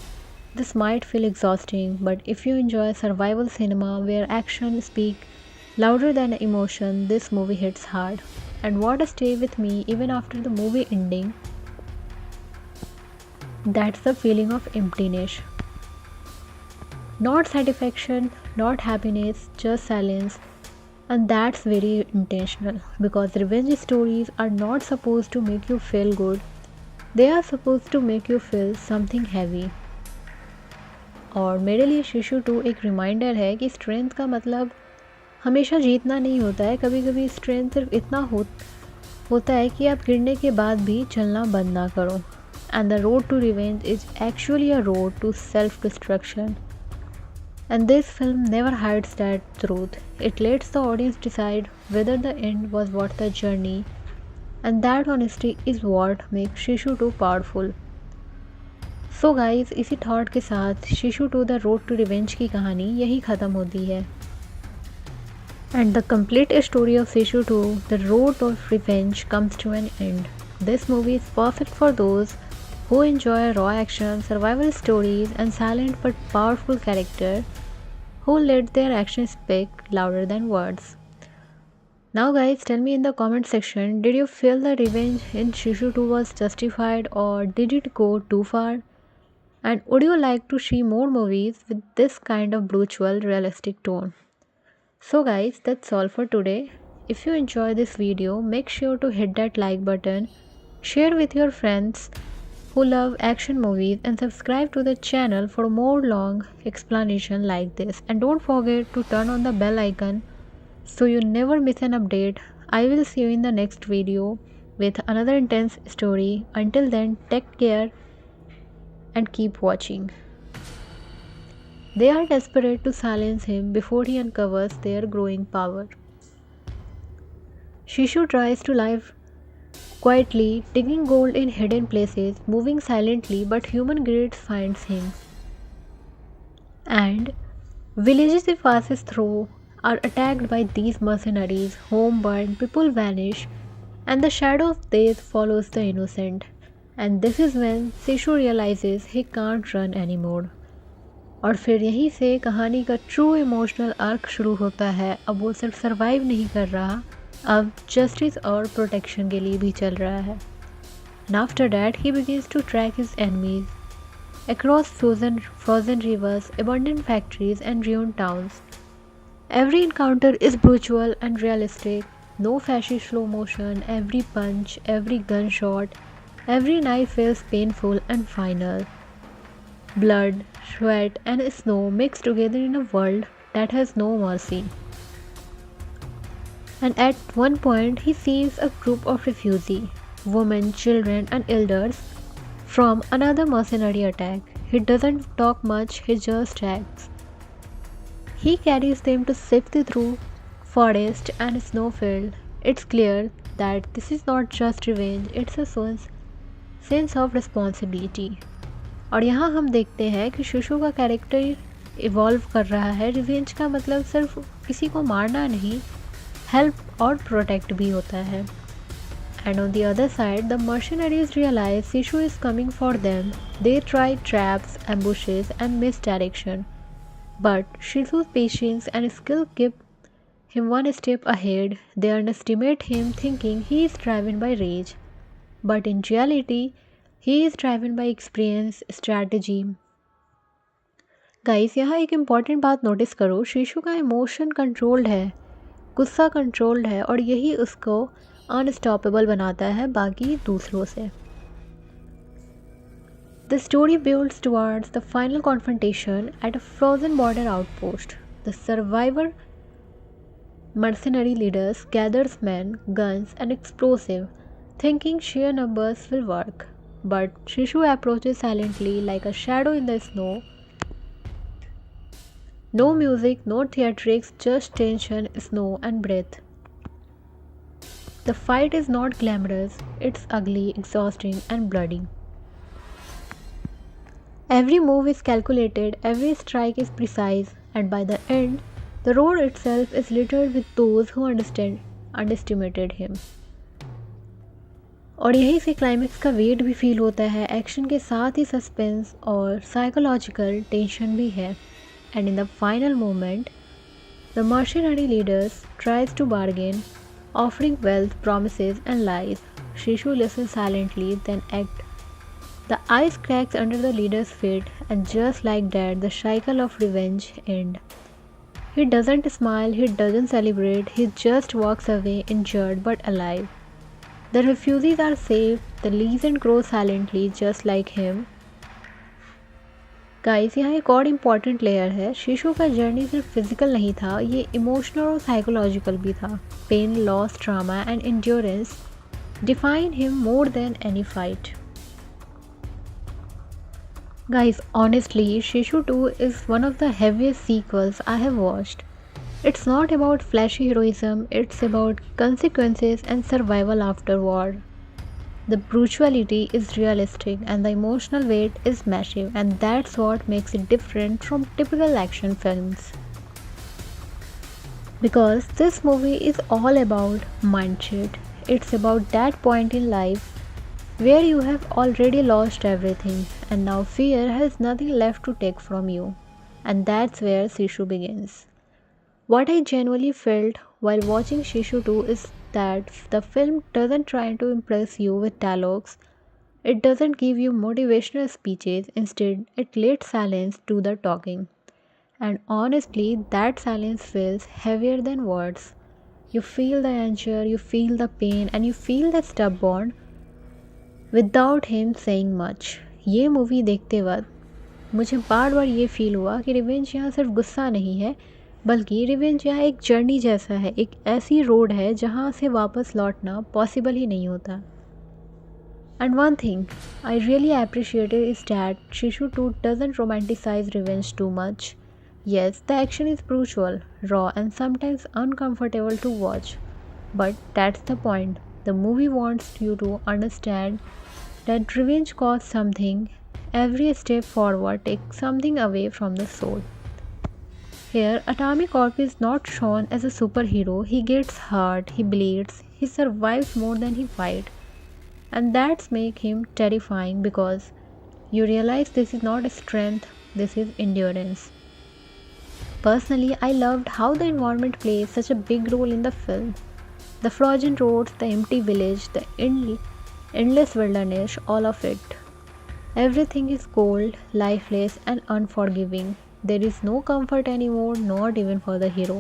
A: this might feel exhausting, but if you enjoy survival cinema where action speak louder than emotion, this movie hits hard. And what stay with me even after the movie ending, that's the feeling of emptiness. Not satisfaction, not happiness, just silence. And that's very intentional because revenge stories are not supposed to make you feel good, they are supposed to make you feel something heavy. और मेरे लिए शिशु 2 एक reminder है कि strength का मतलब हमेशा जीतना नहीं होता है. कभी कभी स्ट्रेंथ सिर्फ इतना होता है कि आप गिरने के बाद भी चलना बंद ना करो. And the road to revenge is actually a road to self destruction. And this film never hides that truth. It lets the audience decide whether the end was worth the journey, and that honesty is what makes Shishu 2 powerful. So guys, इसी thought के साथ शिशु 2 the road to revenge की कहानी यही ख़त्म होती है. And the complete story of Shishu 2, the road of revenge, comes to an end. This movie is perfect for those who enjoy raw action, survival stories, and silent but powerful characters who let their actions speak louder than words. Now guys, tell me in the comment section, did you feel the revenge in Shishu 2 was justified or did it go too far? And would you like to see more movies with this kind of brutal, realistic tone? So guys, that's all for today. If you enjoy this video, make sure to hit that like button, share with your friends who love action movies, and subscribe to the channel for more long explanation like this. And don't forget to turn on the bell icon so you never miss an update. I will see you in the next video with another intense story. Until then, take care and keep watching. They are desperate to silence him before he uncovers their growing power. Shishu tries to live quietly, digging gold in hidden places, moving silently, but human greed finds him. And villages he passes through are attacked by these mercenaries, home burned, people vanish, and the shadow of death follows the innocent. And this is when Sishu realizes he can't run anymore. और फिर यहीं से कहानी का true emotional arc शुरू होता है. अब वो सिर्फ सर्वाइव नहीं कर रहा, अब जस्टिस और प्रोटेक्शन के लिए भी चल रहा है. And after that, he begins to track his enemies across frozen rivers, abandoned factories, and ruined towns. Every encounter is brutal and realistic. No flashy slow motion. Every punch, every gunshot, every knife feels painful and final. Blood, sweat, and snow mixed together in a world that has no mercy. And at one point, he sees a group of refugees, women, children, and elders from another mercenary attack. He doesn't talk much, he just acts. He carries them to safety through forest and snowfield. It's clear that this is not just revenge, it's a sense of responsibility. और यहाँ हम देखते हैं कि शिशु का character evolve कर रहा है. रिवेंज का मतलब सिर्फ किसी को मारना नहीं, हेल्प और प्रोटेक्ट भी होता है. And on the other side, the mercenaries realise Shishu is coming for them. They try traps, ambushes and misdirection, but Shishu's patience and skill keep him one step ahead. They underestimate him, thinking he is driven by rage, but in reality, he is driven by experience, strategy. Guys, यहाँ एक important बात notice करो. शिशु का emotion controlled है, गुस्सा controlled है, और यही उसको अनस्टॉपेबल बनाता है बाकी दूसरों से। The story builds towards the final confrontation at a frozen border outpost. The survivor mercenary leaders gathers men, guns, and explosive, thinking sheer numbers will work. But Shishu approaches silently like a shadow in the snow. No music, no theatrics, just tension, snow, and breath. The fight is not glamorous, it's ugly, exhausting, and bloody. Every move is calculated, every strike is precise, and by the end, the road itself is littered with those who underestimated him. और यहीं से climax का wait भी feel होता है, action के साथ ही सस्पेंस और साइकोलॉजिकल टेंशन भी है. And in the final moment the mercenary leaders tries to bargain, offering wealth, promises, and lies. Shishu listens silently, then acts. The ice cracks under the leader's feet, and just like that, the cycle of revenge ends. He doesn't smile, he doesn't celebrate, he just walks away injured but alive. The refugees are saved, the legend grows silently just like him. Guys, यहाँ एक और important layer है. शिशु का journey सिर्फ physical नहीं था, ये इमोशनल और साइकोलॉजिकल भी था. Pain, loss, trauma and endurance define him more than any fight. Guys, honestly, Shishu 2 is one of the heaviest sequels I have watched. It's not about flashy heroism, it's about consequences and survival after war. The brutality is realistic and the emotional weight is massive, and that's what makes it different from typical action films. Because this movie is all about mindset. It's about that point in life where you have already lost everything and now fear has nothing left to take from you. And that's where Shishu begins. What I genuinely felt while watching Shishu 2 is that the film doesn't try to impress you with dialogues. It doesn't give you motivational speeches. Instead, it lets silence do the talking. And honestly, that silence feels heavier than words. You feel the anger, you feel the pain, and you feel the stubborn without him saying much. ये movie देखते वक्त मुझे बार बार ये feel हुआ कि revenge यहाँ सिर्फ गुस्सा नहीं है, बल्कि रिवेंज यहाँ एक जर्नी जैसा है, एक ऐसी रोड है जहाँ से वापस लौटना पॉसिबल ही नहीं होता. And one thing I really appreciated is that शिशु 2 doesn't romanticise revenge too much. Yes, the action is brutal, raw, and sometimes uncomfortable to watch. But that's the point. The movie wants you to understand that revenge costs something. Every step forward takes something away from the soul. Here, Atomic Orc is not shown as a superhero. He gets hurt, he bleeds, he survives more than he fights. And that's make him terrifying because you realize this is not strength, this is endurance. Personally, I loved how the environment plays such a big role in the film. The frozen roads, the empty village, the endless wilderness, all of it. Everything is cold, lifeless, and unforgiving. There is no comfort anymore, not even for the hero.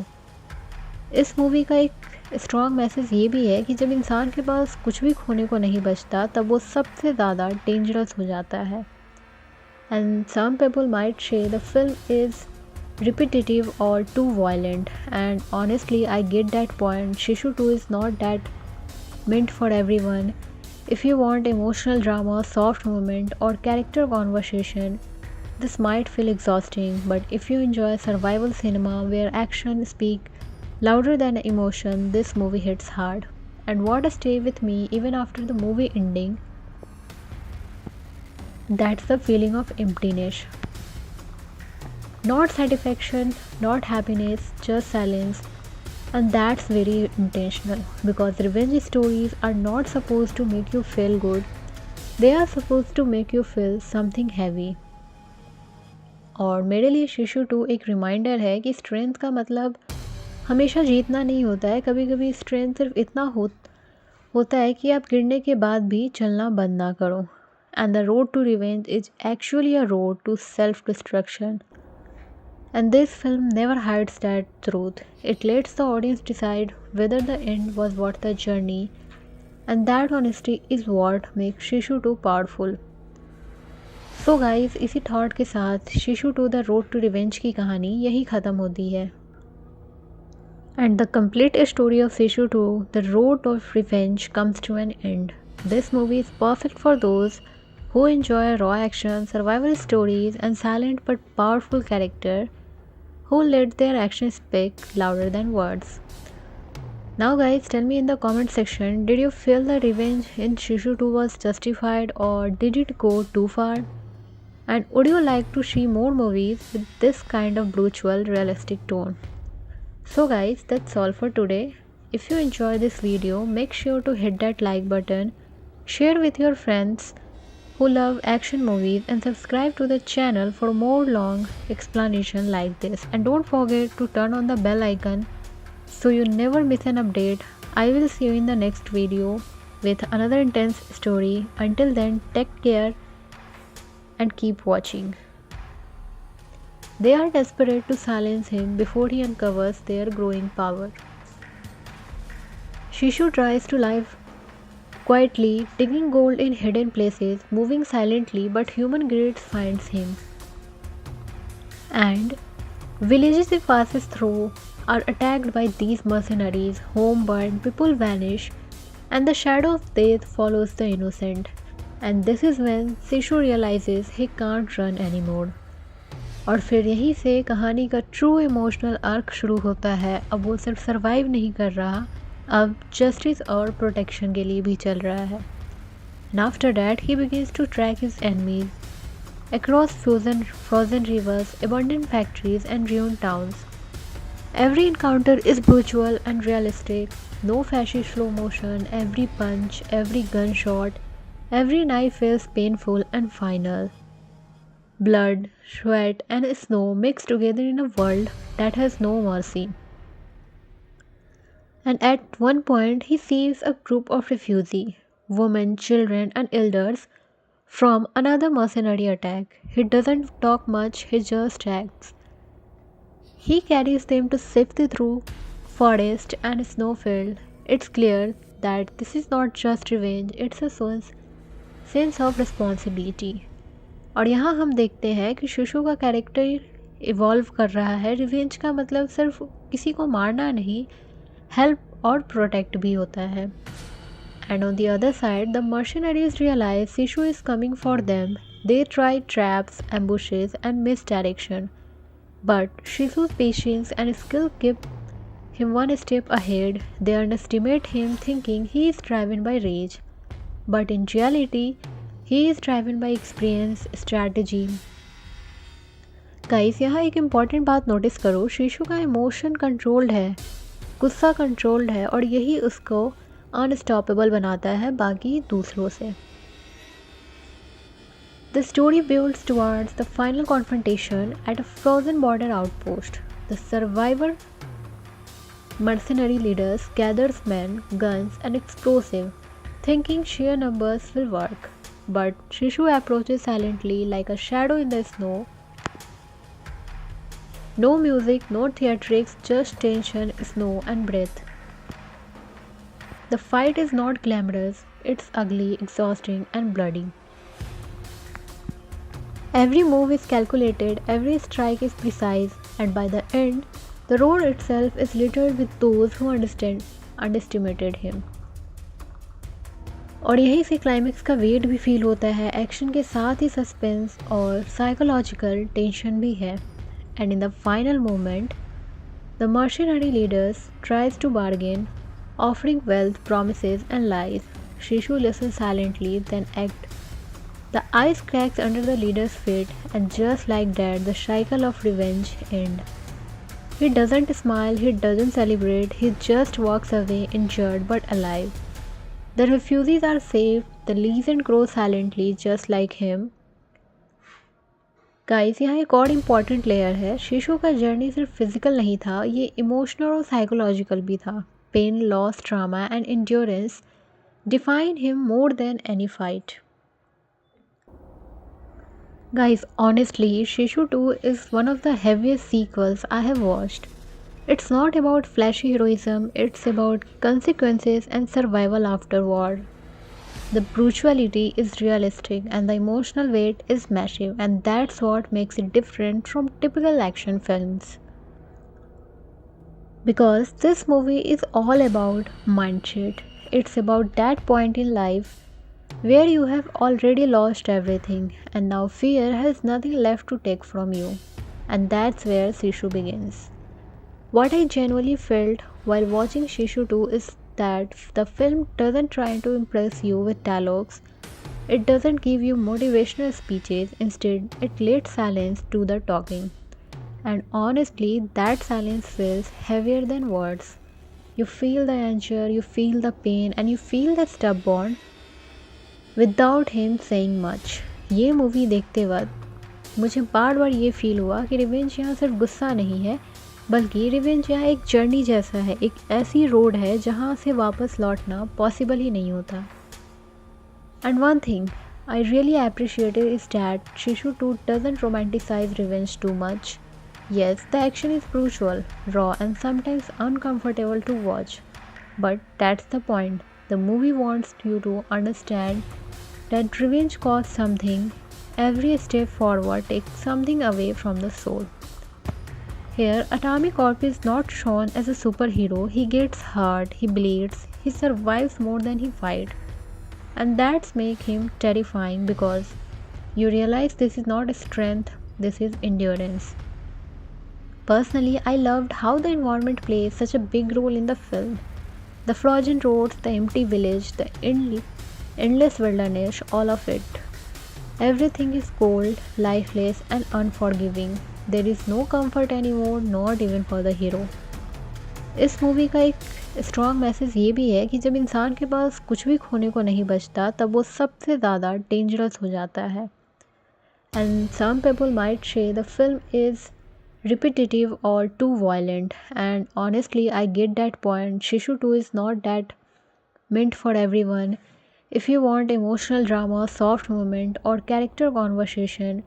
A: इस movie का एक strong message ये भी है कि जब इंसान के पास कुछ भी खोने को नहीं बचता तब वो सबसे ज़्यादा डेंजरस हो जाता है. And some people might say the film is repetitive or too violent, and honestly I get that point. Shishu 2 is not that meant for everyone. If you want emotional drama, soft moment, or character conversation, this might feel exhausting, but if you enjoy survival cinema where action speaks louder than emotion, this movie hits hard. And what stay with me even after the movie ending, that's the feeling of emptiness. Not satisfaction, not happiness, just silence. And that's very intentional because revenge stories are not supposed to make you feel good. They are supposed to make you feel something heavy. और मेरे लिए शिशु 2 एक reminder है कि strength का मतलब हमेशा जीतना नहीं होता है. कभी कभी स्ट्रेंथ सिर्फ इतना होता है कि आप गिरने के बाद भी चलना बंद ना करो. And the road to revenge is actually a road to self-destruction. And this film never hides that truth. It lets the audience decide whether the end was worth the journey. and that honesty is what makes Shishu 2 powerful. So guys, इसी thought के साथ Shishu to the road to revenge की कहानी यही ख़त्म होती है. And the complete story of Shishu 2, The Road of Revenge, comes to an end. This movie is perfect for those who enjoy raw action, survival stories, and silent but powerful character who let their actions speak louder than words. Now guys, tell me in the comment section, did you feel the revenge in Shishu 2 was justified or did it go too far? And would you like to see more movies with this kind of brutal, realistic tone? So guys, that's all for today. If you enjoy this video, make sure to hit that like button, share with your friends who love action movies, and subscribe to the channel for more long explanation like this. And don't forget to turn on the bell icon so you never miss an update. I will see you in the next video with another intense story. Until then, take care and keep watching. They are desperate to silence him before he uncovers their growing power. Shishu tries to live quietly, digging gold in hidden places, moving silently, but human greed finds him. And villages he passes through are attacked by these mercenaries, home burned, people vanish, and the shadow of death follows the innocent. And this is when Shishu realizes he can't run anymore. और फिर यहीं से कहानी का true emotional arc शुरू होता है. अब वो सिर्फ सर्वाइव नहीं कर रहा, अब जस्टिस और प्रोटेक्शन के लिए भी चल रहा है. And after that, he begins to track his enemies across frozen rivers, abandoned factories, and ruined towns. Every encounter is brutal and realistic. No flashy slow motion. Every punch, every gunshot, every knife feels painful and final. Blood, sweat, and snow mixed together in a world that has no mercy. And at one point, he sees a group of refugees, women, children, and elders from another mercenary attack. He doesn't talk much, he just acts. He carries them to safety through forest and snowfield. It's clear that this is not just revenge, it's a sense of responsibility. और यहाँ हम देखते हैं कि शिशु का character evolve कर रहा है. रिवेंज का मतलब सिर्फ किसी को मारना नहीं, हेल्प और प्रोटेक्ट भी होता है. And on the other side, the mercenaries realise Shishu is coming for them. They try traps, ambushes and misdirection, but Shishu's patience and skill keep him one step ahead. They underestimate him, thinking he is driven by rage, but in reality, he is driven by experience, strategy. Guys, यहाँ एक important बात notice करो. शिशु का emotion controlled है, गुस्सा controlled है, और यही उसको अनस्टॉपेबल बनाता है बाकी दूसरों से. The story builds towards the final confrontation at a frozen border outpost. The survivor mercenary leaders gathers men, guns, and explosives, thinking sheer numbers will work. But Shishu approaches silently like a shadow in the snow. No music, no theatrics, just tension, snow, and breath. The fight is not glamorous, it's ugly, exhausting, and bloody. Every move is calculated, every strike is precise, and by the end, the road itself is littered with those who underestimated him. और यहीं से climax का wait भी feel होता है. Action के साथ ही सस्पेंस और साइकोलॉजिकल टेंशन भी है. And in the final moment, the mercenary leaders tries to bargain, offering wealth, promises, and lies. Shishu listens silently, then acts. The ice cracks under the leader's feet, and just like that, the cycle of revenge ends. He doesn't smile, he doesn't celebrate, he just walks away injured but alive. The refugees are saved, the legend grows silently just like him. Guys, यहाँ एक और important layer है. शिशु का journey सिर्फ physical नहीं था, ये इमोशनल और साइकोलॉजिकल भी था. Pain, loss, trauma and endurance define him more than any fight. Guys, honestly, Shishu 2 is one of the heaviest sequels I have watched. It's not about flashy heroism, it's about consequences and survival after war. The brutality is realistic and the emotional weight is massive, and that's what makes it different from typical action films. Because this movie is all about mindset. It's about that point in life where you have already lost everything and now fear has nothing left to take from you. And that's where Sishu begins. What I genuinely felt while watching Shishu 2 is that the film doesn't try to impress you with dialogues, it doesn't give you motivational speeches, instead, it lets silence do the talking. And honestly, that silence feels heavier than words. You feel the anger, you feel the pain, and you feel the stubborn without him saying much. ये movie देखते वक्त मुझे बार बार ये feel हुआ कि revenge यहाँ सिर्फ गुस्सा नहीं है, बल्कि रिवेंज यहाँ एक जर्नी जैसा है, एक ऐसी रोड है जहाँ से वापस लौटना पॉसिबल ही नहीं होता. And one thing I really appreciated is that Shishu 2 doesn't romanticize revenge too much. Yes, the action is brutal, raw, and sometimes uncomfortable to watch. But that's the point. The movie wants you to understand that revenge costs something. Every step forward takes something away from the soul. Here, Atomic Corp is not shown as a superhero. He gets hurt, he bleeds, he survives more than he fights. And that's make him terrifying because you realize this is not strength, this is endurance. Personally, I loved how the environment plays such a big role in the film. The frozen roads, the empty village, the endless wilderness, all of it. Everything is cold, lifeless, and unforgiving. There is no comfort anymore, not even for the hero. इस movie का एक strong message ये भी है कि जब इंसान के पास कुछ भी खोने को नहीं बचता तब वो सबसे ज़्यादा डेंजरस हो जाता है. And some people might say the film is repetitive or too violent, and honestly I get that point. Shishu 2 is not that meant for everyone. If you want emotional drama, soft moment, or character conversation,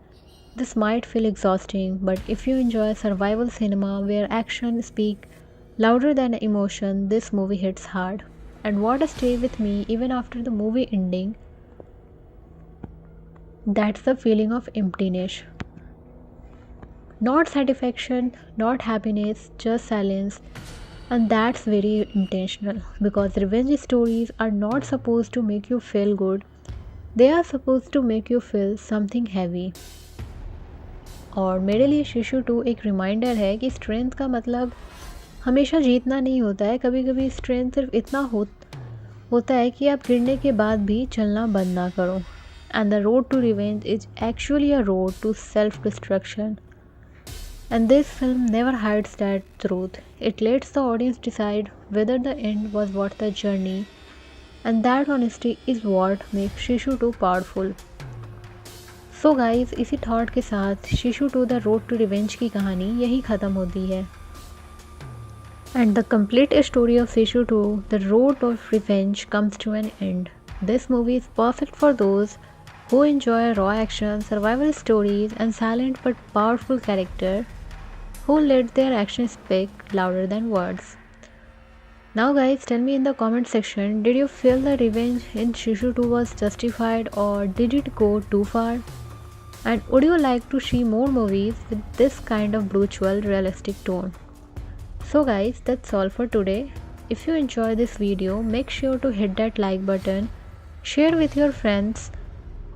A: this might feel exhausting, but if you enjoy survival cinema where action speak louder than emotion, this movie hits hard. And what stayed with me even after the movie ending, that's the feeling of emptiness. Not satisfaction, not happiness, just silence. And that's very intentional because revenge stories are not supposed to make you feel good, they are supposed to make you feel something heavy. और मेरे लिए शिशु 2 एक reminder है कि strength का मतलब हमेशा जीतना नहीं होता है. कभी कभी स्ट्रेंथ सिर्फ इतना होता है कि आप गिरने के बाद भी चलना बंद ना करो. And the road to revenge is actually a road to self destruction. And this film never hides that truth. It lets the audience decide whether the end was worth the journey, and that honesty is what makes Shishu 2 powerful. So guys, इसी thought के साथ Shishu 2 The Road to Revenge की कहानी यही ख़त्म होती है. And the complete story of Shishu 2 The Road of Revenge comes to an end. This movie is perfect for those who enjoy raw action, survival stories, and silent but powerful character who let their actions speak louder than words. Now guys, tell me in the comment section, did you feel the revenge in Shishu 2 was justified or did it go too far? And would you like to see more movies with this kind of brutal, realistic tone? So guys, that's all for today. If you enjoy this video, make sure to hit that like button, share with your friends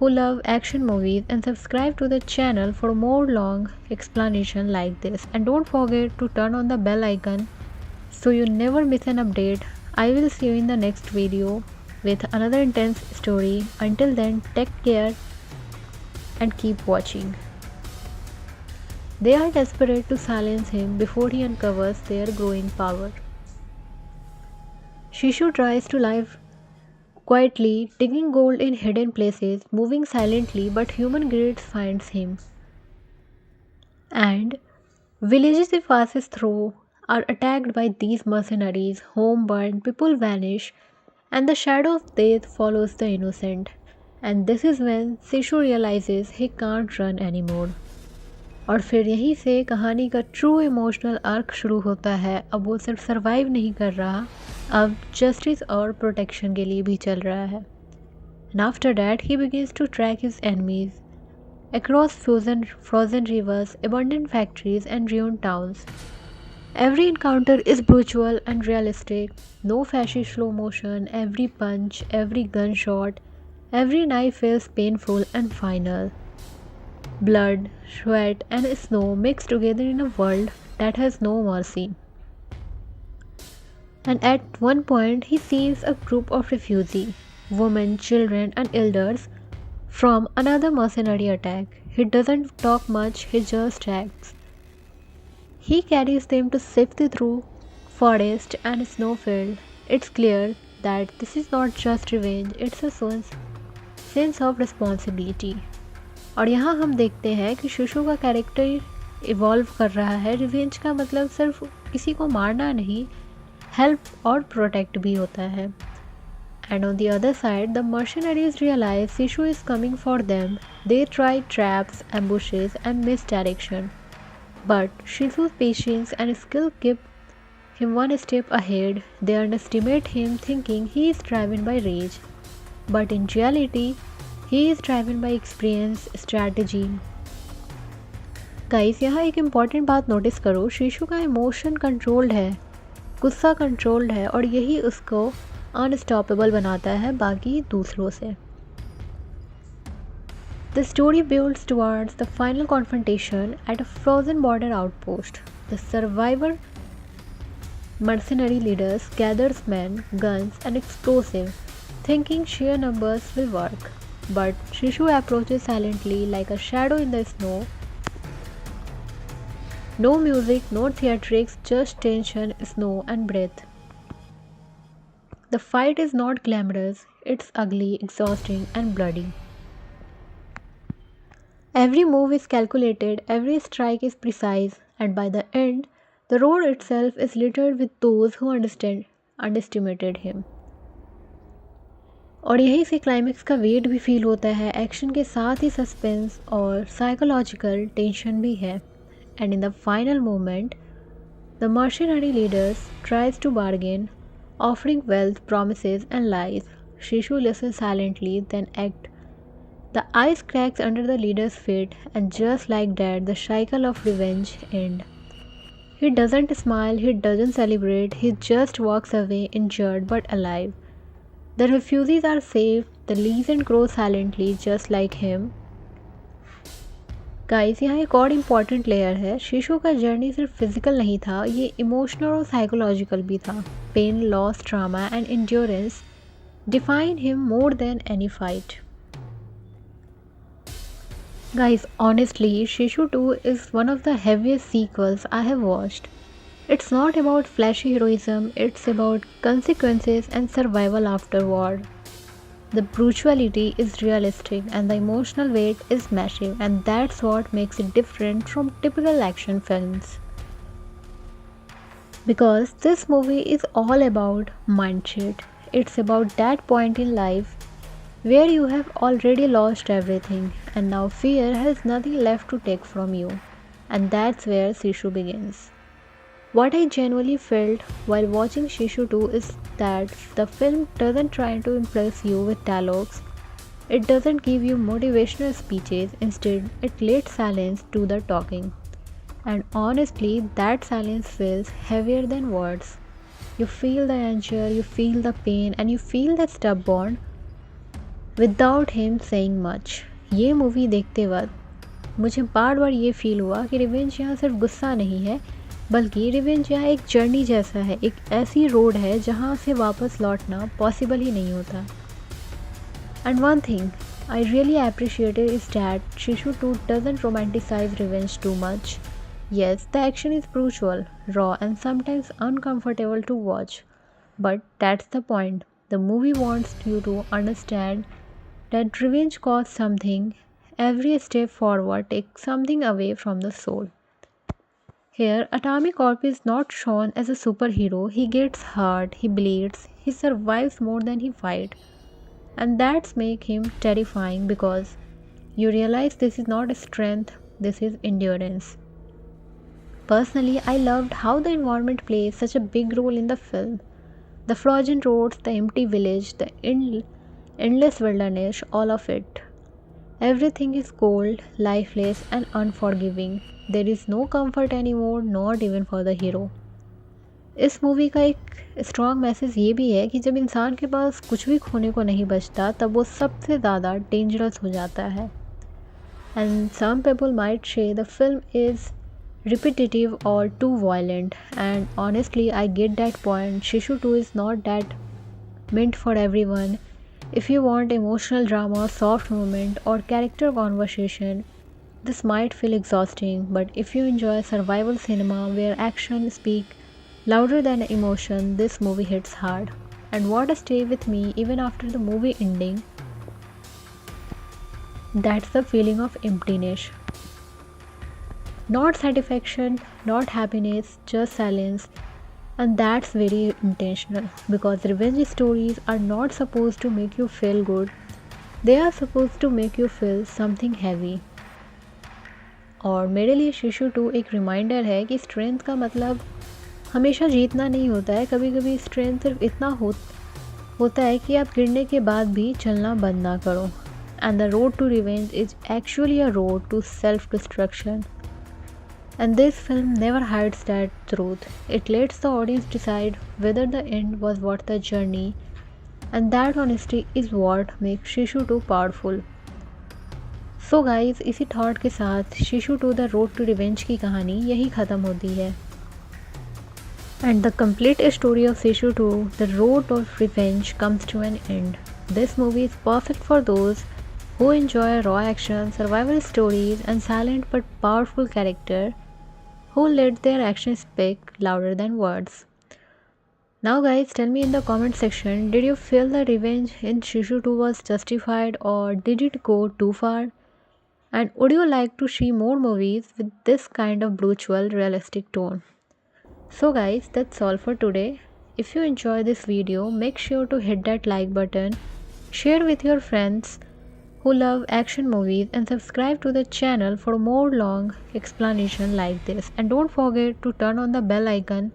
A: who love action movies, and subscribe to the channel for more long explanation like this. And don't forget to turn on the bell icon so you never miss an update. I will see you in the next video with another intense story. Until then, take care and keep watching. They are desperate to silence him before he uncovers their growing power. Shishu tries to live quietly, digging gold in hidden places, moving silently, but human greed finds him. And villages he passes through are attacked by these mercenaries, home burned, people vanish, and the shadow of death follows the innocent. And this is when Sishu realizes he can't run anymore. और फिर यहीं से कहानी का true emotional arc शुरू होता है। अब वो सिर्फ सरवाइव नहीं कर रहा, अब जस्टिस और प्रोटेक्शन के लिए भी चल रहा है। And after that he begins to track his enemies across frozen rivers, abandoned factories, and ruined towns. Every encounter is brutal and realistic. No flashy slow motion. Every punch, every gunshot, every knife feels painful and final. Blood, sweat, and snow mixed together in a world that has no mercy. And at one point, he sees a group of refugees, women, children, and elders from another mercenary attack. He doesn't talk much, he just acts. He carries them to safety through forest and snowfield. It's clear that this is not just revenge, it's a sense of responsibility. और यहाँ हम देखते हैं कि शिशु का character evolve कर रहा है। रिवेंज का मतलब सिर्फ किसी को मारना नहीं, हेल्प और प्रोटेक्ट भी होता है। And on the other side, the mercenaries realize Shishu is coming for them. They try traps, ambushes, and misdirection. But Shishu's patience and skill keep him one step ahead. They underestimate him, thinking he is driven by rage. But in reality, he is driven by experience, strategy. Guys, यहाँ एक important बात notice करो। शिशु का emotion controlled है, गुस्सा controlled है, और यही उसको अनस्टॉपेबल बनाता है बाकी दूसरों से। The story builds towards the final confrontation at a frozen border outpost. The survivor mercenary leaders gathers men, guns, and explosives, thinking sheer numbers will work. But Shishu approaches silently like a shadow in the snow. No music, no theatrics, just tension, snow, and breath. The fight is not glamorous, it's ugly, exhausting, and bloody. Every move is calculated, every strike is precise, and by the end, the road itself is littered with those who underestimated him. और यहीं से climax का wait भी feel होता है। Action के साथ ही सस्पेंस और साइकोलॉजिकल टेंशन भी है। And in the final moment, the mercenary leaders tries to bargain, offering wealth, promises, and lies. Shishu listens silently, then acts. The ice cracks under the leader's feet, and just like that, the cycle of revenge ends. He doesn't smile, he doesn't celebrate, he just walks away injured but alive. The refugees are safe, the legend grows silently just like him. Guys, यहाँ एक और important layer है। शिशु का journey सिर्फ physical नहीं था, ये इमोशनल और साइकोलॉजिकल भी था। Pain, loss, trauma and endurance define him more than any fight. Guys, honestly, Shishu 2 is one of the heaviest sequels I have watched. It's not about flashy heroism, it's about consequences and survival afterward. The brutality is realistic and the emotional weight is massive, and that's what makes it different from typical action films. Because this movie is all about mindset. It's about that point in life where you have already lost everything and now fear has nothing left to take from you. And that's where Shishu begins. What I genuinely felt while watching Shishu 2 is that the film doesn't try to impress you with dialogues. It doesn't give you motivational speeches, instead it lets silence do the talking. And honestly, that silence feels heavier than words. You feel the anger, you feel the pain, and you feel the stubborn without him saying much. ये movie देखते वक्त मुझे बार बार ये feel हुआ कि revenge यहाँ सिर्फ गुस्सा नहीं है, बल्कि रिवेंज यहाँ एक जर्नी जैसा है, एक ऐसी रोड है जहाँ से वापस लौटना पॉसिबल ही नहीं होता। And one thing I really appreciated is that शिशु 2 doesn't romanticise revenge too much. Yes, the action is brutal, raw, and sometimes uncomfortable to watch. But that's the point. The movie wants you to understand that revenge costs something. Every step forward takes something away from the soul. Here, Atomic Corp is not shown as a superhero. He gets hurt, he bleeds, he survives more than he fights. And that's make him terrifying because you realize this is not strength, this is endurance. Personally, I loved how the environment plays such a big role in the film. The frozen roads, the empty village, the endless wilderness, all of it. Everything is cold, lifeless, and unforgiving. There is no comfort anymore, not even for the hero. इस movie का एक strong message ये भी है कि जब इंसान के पास कुछ भी खोने को नहीं बचता तब वो सबसे ज़्यादा डेंजरस हो जाता है. And some people might say the film is repetitive or too violent, and honestly I get that point. Shishu 2 is not that meant for everyone. If you want emotional drama, soft moment, or character conversation, this might feel exhausting, but if you enjoy survival cinema where action speak louder than emotion, this movie hits hard. And what stay with me even after the movie ending, that's the feeling of emptiness. Not satisfaction, not happiness, just silence. And that's very intentional because revenge stories are not supposed to make you feel good. They are supposed to make you feel something heavy. और मेरे लिए शिशु 2 एक reminder है कि strength का मतलब हमेशा जीतना नहीं होता है. कभी कभी स्ट्रेंथ सिर्फ इतना होता है कि आप गिरने के बाद भी चलना बंद ना करो. And the road to revenge is actually a road to self-destruction. And this film never hides that truth. It lets the audience decide whether the end was worth the journey, and that honesty is what makes Shishu 2 powerful. So guys, इसी thought के साथ शिशु 2 the road to revenge की कहानी यही ख़त्म होती है. And the complete story of Shishu 2, the road of revenge, comes to an end. This movie is perfect for those who enjoy raw action, survival stories, and silent but powerful character who let their actions speak louder than words. Now guys, tell me in the comment section, did you feel the revenge in Shishu 2 was justified or did it go too far? And would you like to see more movies with this kind of brutal, realistic tone? So guys, that's all for today. If you enjoy this video, make sure to hit that like button, share with your friends who love action movies, and subscribe to the channel for more long explanation like this. And don't forget to turn on the bell icon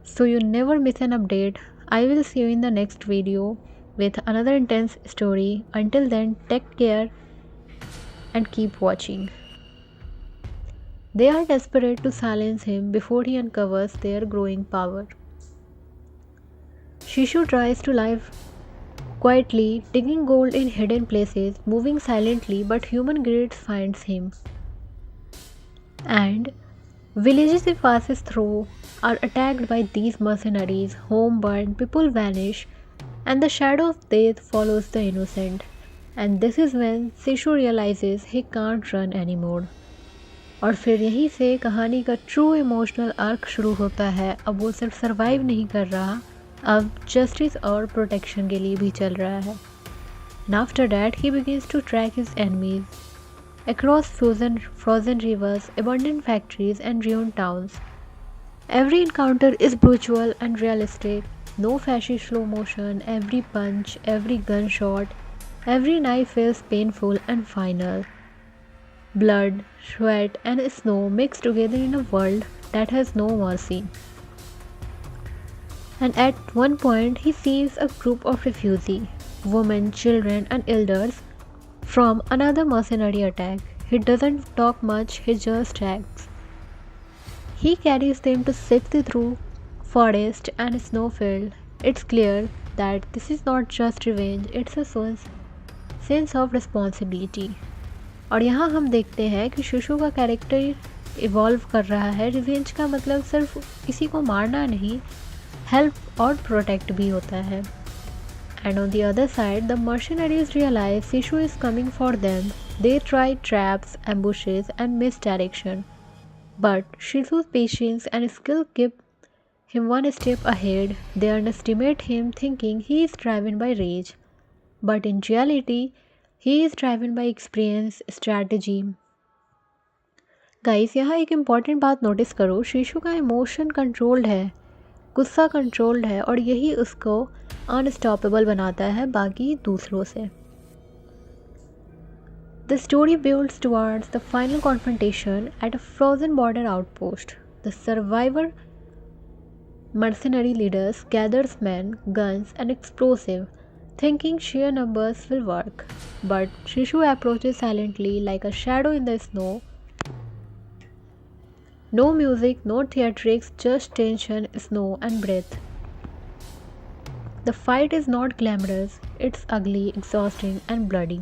A: so you never miss an update. I will see you in the next video with another intense story. Until then, take care and keep watching. They are desperate to silence him before he uncovers their growing power. Shishu tries to live quietly, digging gold in hidden places, moving silently, but human greed finds him. And villages he passes through are attacked by these mercenaries, home burned, people vanish, and the shadow of death follows the innocent. And this is when Shishu realizes he can't run anymore. और फिर यहीं से कहानी का true emotional arc शुरू होता है. अब वो सिर्फ सर्वाइव नहीं कर रहा, अब जस्टिस और प्रोटेक्शन के लिए भी चल रहा है. And after that, he begins to track his enemies across frozen rivers, abandoned factories, and ruined towns. Every encounter is brutal and realistic. No flashy slow motion. Every punch, every gunshot, every knife feels painful and final. Blood, sweat, and snow mixed together in a world that has no mercy. And at one point, he sees a group of refugees, women, children, and elders from another mercenary attack. He doesn't talk much, he just acts. He carries them to safety through forest and snowfield. It's clear that this is not just revenge, it's a sense of responsibility. और यहाँ हम देखते हैं कि शिशु का character evolve कर रहा है. रिवेंज का मतलब सिर्फ किसी को मारना नहीं, हेल्प और प्रोटेक्ट भी होता है. And on the other side, the mercenaries realize Shishu is coming for them. They try traps, ambushes, and misdirection. But Shishu's patience and skill keep him one step ahead. They underestimate him, thinking he is driven by rage. But in reality, he is driven by experience, strategy. Guys, यहाँ एक important बात notice करो. शिशु का emotion controlled है, गुस्सा controlled है, और यही उसको अनस्टॉपेबल बनाता है बाकी दूसरों से. The story builds towards the final confrontation at a frozen border outpost. The survivor mercenary leaders gathers men, guns, and explosive, thinking sheer numbers will work. But Shishu approaches silently like a shadow in the snow. No music, no theatrics, just tension, snow, and breath. The fight is not glamorous, it's ugly, exhausting, and bloody.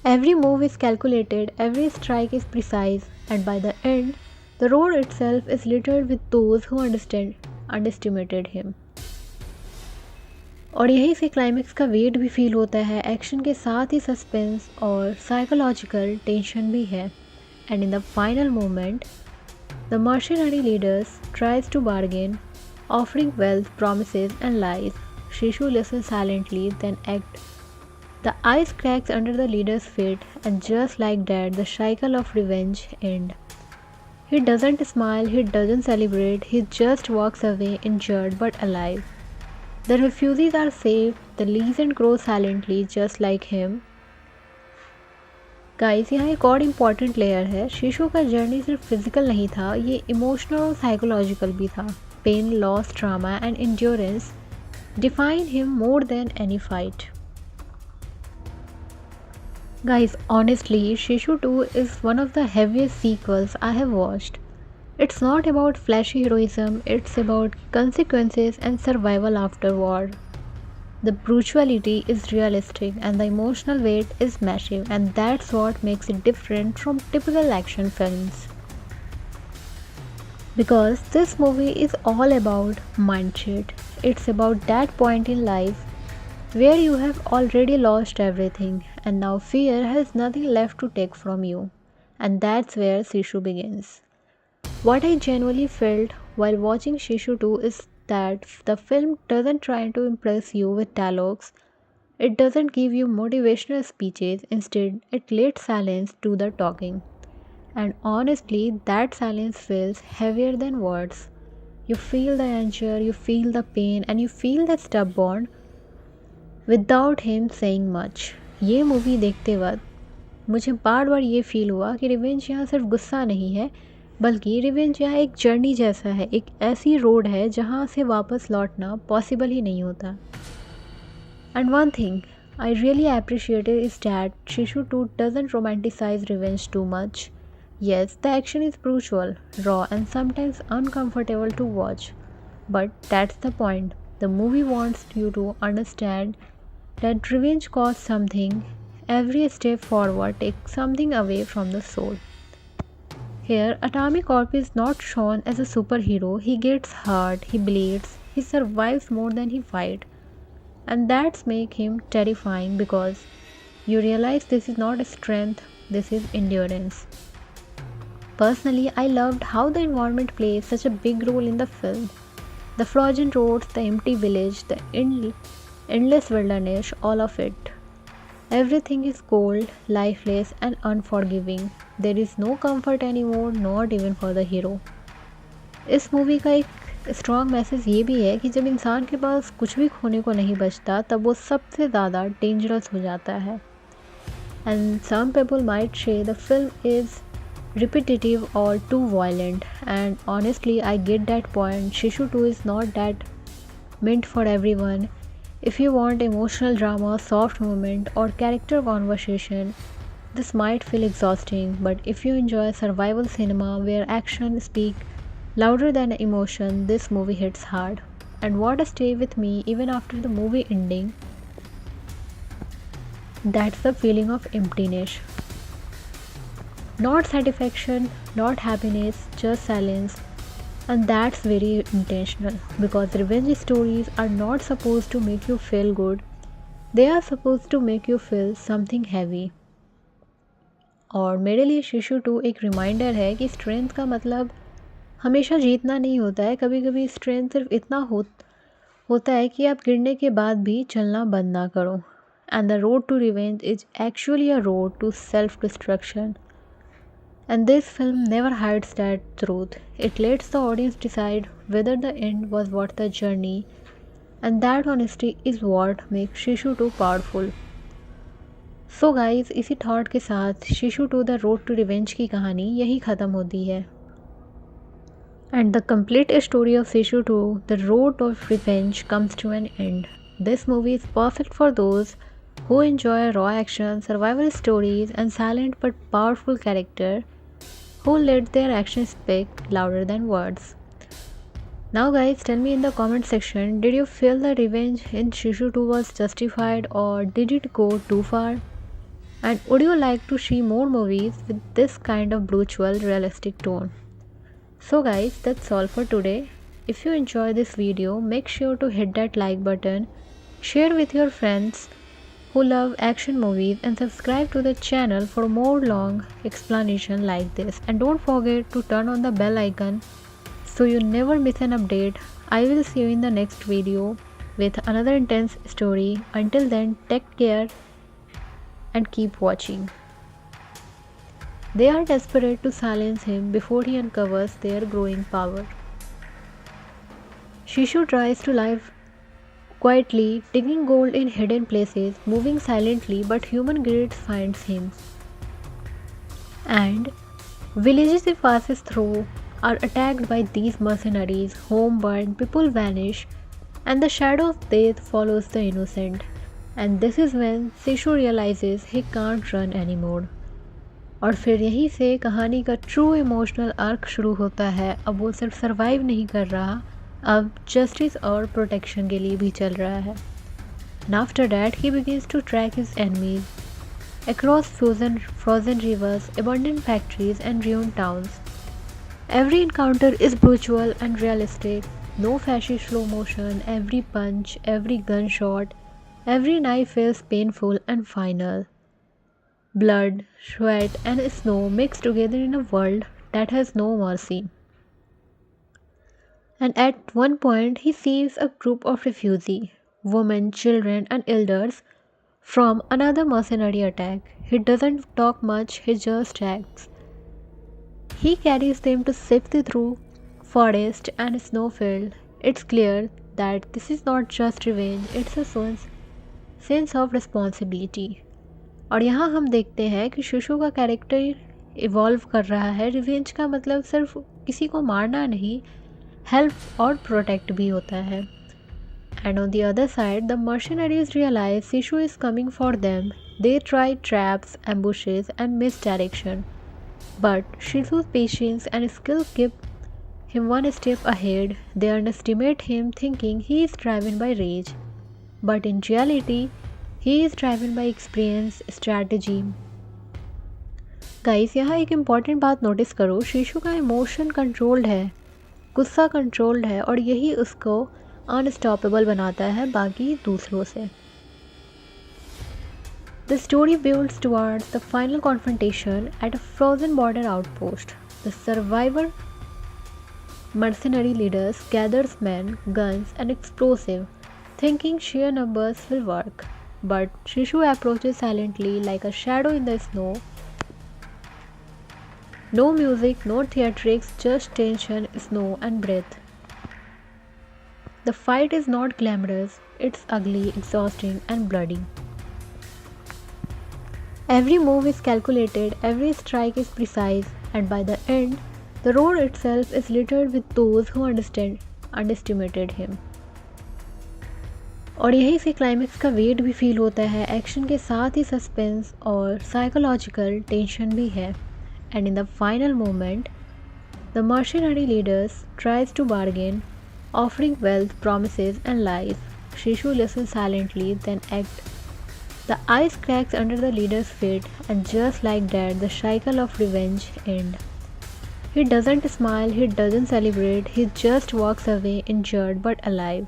A: Every move is calculated, every strike is precise, and by the end, the road itself is littered with those who underestimated him. और यहीं से climax का wait भी feel होता है, action के साथ ही सस्पेंस और साइकोलॉजिकल टेंशन भी है. And in the final moment, the mercenary leaders tries to bargain, offering wealth, promises, and lies. Shishu listens silently, then acts. The ice cracks under the leader's feet, and just like that, the cycle of revenge ends. He doesn't smile, he doesn't celebrate, he just walks away injured but alive. The refugees are saved, the legend grows silently just like him. Guys, यहाँ एक और important layer है. शीशु का journey सिर्फ physical नहीं था, ये emotional और साइकोलॉजिकल भी था. Pain, loss, trauma and endurance define him more than any fight. Guys, honestly, Shishu 2 is one of the heaviest sequels I have watched. It's not about flashy heroism, it's about consequences and survival after war. The brutality is realistic and the emotional weight is massive, and that's what makes it different from typical action films. Because this movie is all about mindset. It's about that point in life where you have already lost everything and now fear has nothing left to take from you. And that's where Shishu begins. What I genuinely felt while watching Shishu 2 is that the film doesn't try to impress you with dialogues. It doesn't give you motivational speeches. Instead, it lets silence do the talking. And honestly, that silence feels heavier than words. You feel the anger, you feel the pain, and you feel the stubborn without him saying much. ये movie देखते वक्त मुझे बार बार ये feel हुआ कि revenge यहाँ सिर्फ गुस्सा नहीं है, बल्कि रिवेंज यहाँ एक जर्नी जैसा है, एक ऐसी रोड है जहाँ से वापस लौटना पॉसिबल ही नहीं होता. And one thing I really appreciated is that Shishu 2 doesn't romanticize revenge too much. Yes, the action is brutal, raw, and sometimes uncomfortable to watch. But that's the point. The movie wants you to understand that revenge costs something. Every step forward takes something away from the soul. Here, Atami Corp is not shown as a superhero. He gets hurt, he bleeds, he survives more than he fights. And that's make him terrifying because you realize this is not strength, this is endurance. Personally, I loved how the environment plays such a big role in the film. The frozen roads, the empty village, the endless wilderness, all of it. Everything is cold, lifeless and unforgiving. There is no comfort anymore, not even for the hero. इस movie का एक strong message ये भी है कि जब इंसान के पास कुछ भी खोने को नहीं बचता तब वो सबसे ज़्यादा डेंजरस हो जाता है. And some people might say the film is repetitive or too violent, and honestly I get that point. Shishu 2 is not that meant for everyone. If you want emotional drama, soft moment or character conversation, this might feel exhausting, but if you enjoy survival cinema where action speak louder than emotion, this movie hits hard. And what stay with me even after the movie ending, that's the feeling of emptiness. Not satisfaction, not happiness, just silence. And that's very intentional because revenge stories are not supposed to make you feel good. They are supposed to make you feel something heavy. और मेरे लिए शिशु 2 एक reminder है कि strength का मतलब हमेशा जीतना नहीं होता है. कभी कभी स्ट्रेंथ सिर्फ इतना होता है कि आप गिरने के बाद भी चलना बंद ना करो. And the road to revenge is actually a road to self-destruction. And this film never hides that truth. It lets the audience decide whether the end was worth the journey, and that honesty is what makes Shishu 2 powerful. So guys, इसी thought के साथ Shishu to the road to revenge की कहानी यही ख़त्म होती है। And the complete story of Shishu 2, The Road of Revenge, comes to an end. This movie is perfect for those who enjoy raw action, survival stories, and silent but powerful character who let their actions speak louder than words. Now guys, tell me in the comment section, did you feel the revenge in Shishu 2 was justified or did it go too far? And would you like to see more movies with this kind of brutal realistic tone? So guys, that's all for today. If you enjoy this video, make sure to hit that like button, share with your friends who love action movies, and subscribe to the channel for more long explanation like this. And don't forget to turn on the bell icon so you never miss an update. I will see you in the next video with another intense story. Until then, take care and keep watching. They are desperate to silence him before he uncovers their growing power. Shishu tries to live quietly, digging gold in hidden places, moving silently, but human greed finds him. And villages he passes through are attacked by these mercenaries, home burned, people vanish, and the shadow of death follows the innocent. And this is when Sishu realizes he can't run anymore. और फिर यहीं से कहानी का true emotional arc शुरू होता है। अब वो सिर्फ सर्वाइव नहीं कर रहा, अब जस्टिस और प्रोटेक्शन के लिए भी चल रहा है। And after that, he begins to track his enemies across frozen rivers, abandoned factories, and ruined towns. Every encounter is brutal and realistic. No flashy slow motion. Every punch, every gunshot, every knife feels painful and final. Blood, sweat, and snow mixed together in a world that has no mercy. And at one point, he sees a group of refugees, women, children, and elders from another mercenary attack. He doesn't talk much, he just acts. He carries them to safety through forest and snowfield. It's clear that this is not just revenge, it's a sense of responsibility. और यहाँ हम देखते हैं कि शिशु का character evolve कर रहा है। रिवेंज का मतलब सिर्फ किसी को मारना नहीं, हेल्प और प्रोटेक्ट भी होता है। And on the other side, the mercenaries realize Sishu is coming for them. They try traps, ambushes, and misdirection. But Shishu's patience and skill keep him one step ahead. They underestimate him, thinking he is driven by rage. But in reality, he is driven by experience, strategy. Guys, यहाँ एक important बात notice करो, शिशु का emotion controlled है, गुस्सा controlled है, और यही उसको अनस्टॉपेबल बनाता है बाकी दूसरों से। The story builds towards the final confrontation at a frozen border outpost. The survivor mercenary leaders gathers men, guns, and explosives, thinking sheer numbers will work. But Shishu approaches silently like a shadow in the snow. No music, no theatrics, just tension, snow, and breath. The fight is not glamorous, it's ugly, exhausting, and bloody. Every move is calculated, every strike is precise, and by the end, the road itself is littered with those who underestimated him. और यहीं से climax का wait भी feel होता है, action के साथ ही सस्पेंस और साइकोलॉजिकल टेंशन भी है। And in the final moment, the mercenary leaders tries to bargain, offering wealth, promises, and lies. Shishu listens silently, then acts. The ice cracks under the leader's feet, and just like that, the cycle of revenge ends. He doesn't smile, he doesn't celebrate, he just walks away injured but alive.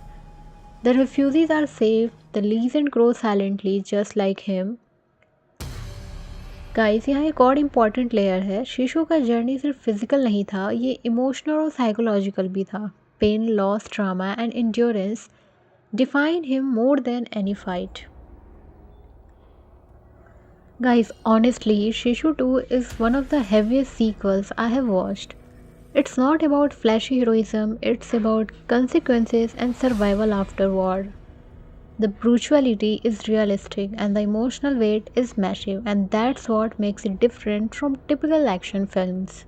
A: The refugees are safe, the legend grows silently just like him. Guys, यहाँ एक और important layer है। शिशु का journey सिर्फ physical नहीं था, ये इमोशनल और साइकोलॉजिकल भी था। Pain, loss, trauma and endurance define him more than any fight. Guys, honestly, Shishu 2 is one of the heaviest sequels I have watched. It's not about flashy heroism, it's about consequences and survival after war. The brutality is realistic and the emotional weight is massive, and that's what makes it different from typical action films.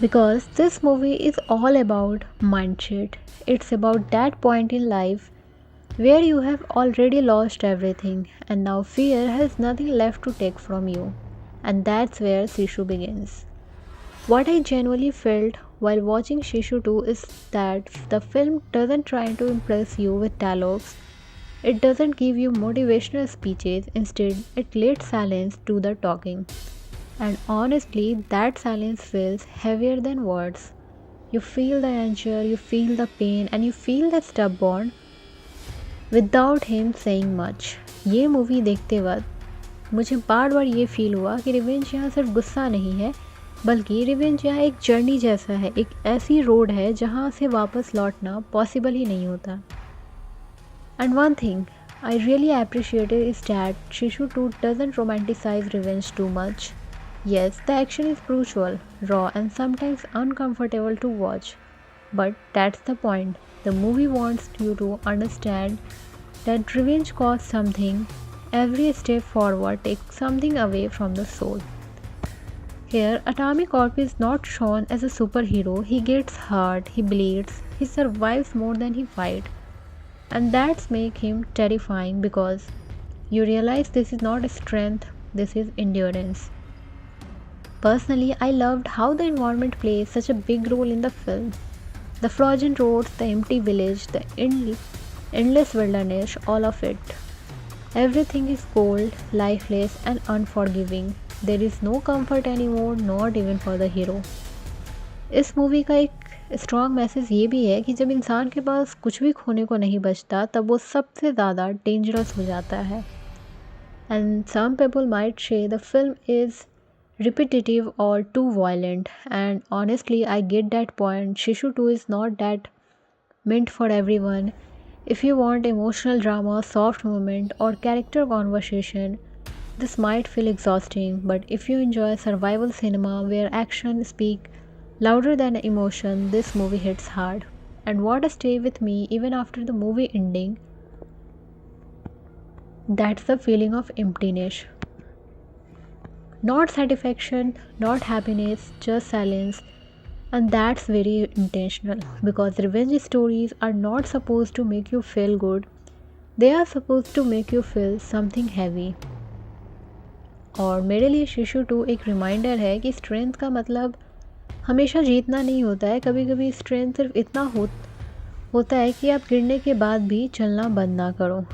A: Because this movie is all about mindset. It's about that point in life where you have already lost everything and now fear has nothing left to take from you. And that's where Sishu begins. What I genuinely felt while watching Shishu 2 is that the film doesn't try to impress you with dialogues. It doesn't give you motivational speeches, instead, it lets silence do the talking. And honestly, that silence feels heavier than words. You feel the anger, you feel the pain, and you feel the stubborn without him saying much. ये movie देखते वक्त मुझे बार बार ये feel हुआ कि revenge यहाँ सिर्फ गुस्सा नहीं है, बल्कि रिवेंज यहाँ एक जर्नी जैसा है, एक ऐसी रोड है जहाँ से वापस लौटना पॉसिबल ही नहीं होता. And one thing I really appreciated is that Shishu 2 doesn't romanticize revenge too much. Yes, the action is brutal, raw, and sometimes uncomfortable to watch. But that's the point. The movie wants you to understand that revenge costs something. Every step forward takes something away from the soul. Here, Atomic Corp is not shown as a superhero. He gets hurt, he bleeds, he survives more than he fights. And that's make him terrifying because you realize this is not strength, this is endurance. Personally, I loved how the environment plays such a big role in the film. The frozen roads, the empty village, the endless wilderness, all of it. Everything is cold, lifeless, and unforgiving. There is no comfort anymore, not even for the hero. इस movie का एक strong message ये भी है कि जब इंसान के पास कुछ भी खोने को नहीं बचता तब वो सबसे ज़्यादा डेंजरस हो जाता है. And some people might say the film is repetitive or too violent, and honestly I get that point. Shishu 2 is not that meant for everyone. If you want emotional drama, soft moment, or character conversation, this might feel exhausting, but if you enjoy survival cinema where action speak louder than emotion, this movie hits hard. And what stay with me even after the movie ending, that's the feeling of emptiness. Not satisfaction, not happiness, just silence. And that's very intentional because revenge stories are not supposed to make you feel good. They are supposed to make you feel something heavy. और मेरे लिए शिशु 2 एक reminder है कि strength का मतलब हमेशा जीतना नहीं होता है. कभी कभी स्ट्रेंथ सिर्फ इतना होता है कि आप गिरने के बाद भी चलना बंद ना करो.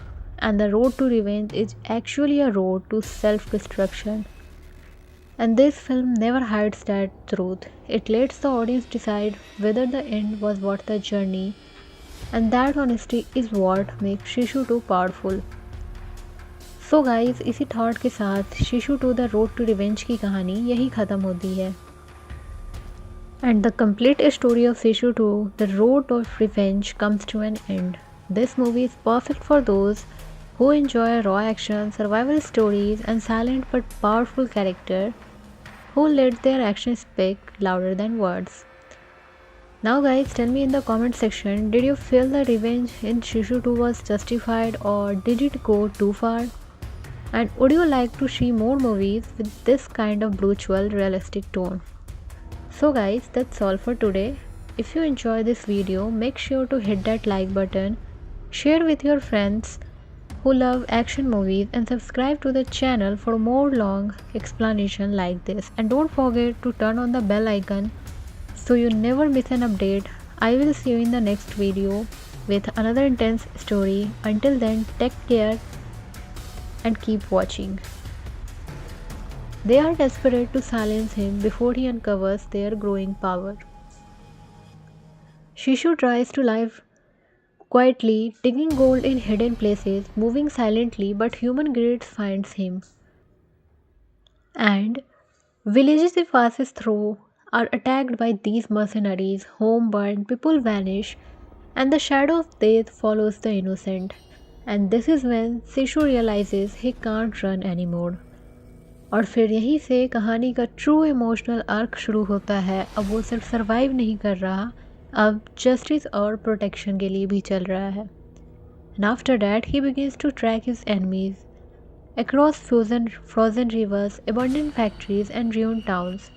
A: And the road to revenge is actually a road to self destruction. And this film never hides that truth. It lets the audience decide whether the end was worth the journey, and that honesty is what makes Shishu 2 powerful. So guys, इसी thought के साथ Shishu 2 The Road to Revenge की कहानी यही ख़त्म होती है. And the complete story of Shishu 2 The Road of Revenge comes to an end. This movie is perfect for those who enjoy raw action, survival stories, and silent but powerful character who let their actions speak louder than words. Now guys, tell me in the comment section, did you feel the revenge in Shishu 2 was justified or did it go too far? And would you like to see more movies with this kind of brutal, realistic tone? So guys, that's all for today. If you enjoy this video, make sure to hit that like button, share with your friends who love action movies, and subscribe to the channel for more long explanation like this. And don't forget to turn on the bell icon so you never miss an update. I will see you in the next video with another intense story. Until then, take care and keep watching. They are desperate to silence him before he uncovers their growing power. Shishu tries to live quietly, digging gold in hidden places, moving silently, but human greed finds him. And villages he passes through are attacked by these mercenaries, home burned, people vanish, and the shadow of death follows the innocent. And this is when Sishu realizes he can't run anymore. और फिर यहीं से कहानी का true emotional arc शुरू होता है. अब वो सिर्फ सर्वाइव नहीं कर रहा, अब जस्टिस और प्रोटेक्शन के लिए भी चल रहा है. And after that, he begins to track his enemies across frozen rivers, abandoned factories, and ruined towns.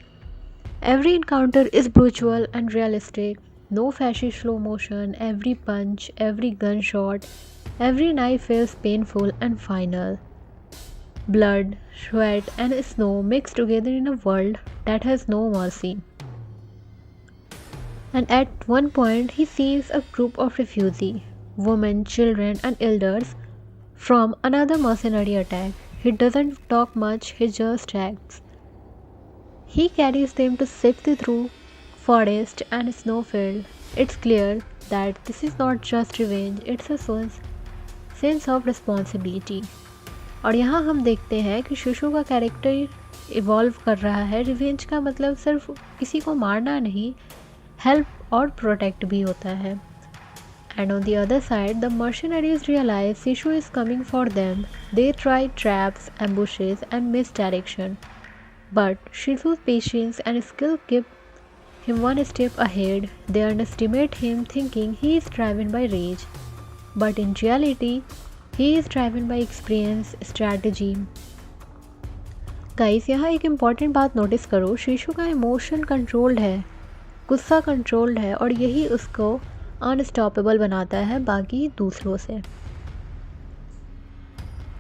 A: Every encounter is brutal and realistic. No flashy slow motion, every punch, every gunshot, every knife feels painful and final. Blood, sweat, and snow mixed together in a world that has no mercy. And at one point, he sees a group of refugees, women, children, and elders from another mercenary attack. He doesn't talk much, he just acts. He carries them to safety through forest and snowfield. It's clear that this is not just revenge, it's a sense of responsibility. और यहाँ हम देखते हैं कि शिशु का character evolve कर रहा है। रिवेंज का मतलब सिर्फ किसी को मारना नहीं, हेल्प और प्रोटेक्ट भी होता है। And on the other side, the mercenaries realize Shishu is coming for them. They try traps, ambushes, and misdirection. But Shishu's patience and skill keep him one step ahead. They underestimate him, thinking he is driven by rage. But in reality, he is driven by experience, strategy. Guys, यहाँ एक important बात notice करो। शिशु का emotion controlled है, गुस्सा controlled है, और यही उसको अनस्टॉपेबल बनाता है बाकी दूसरों से।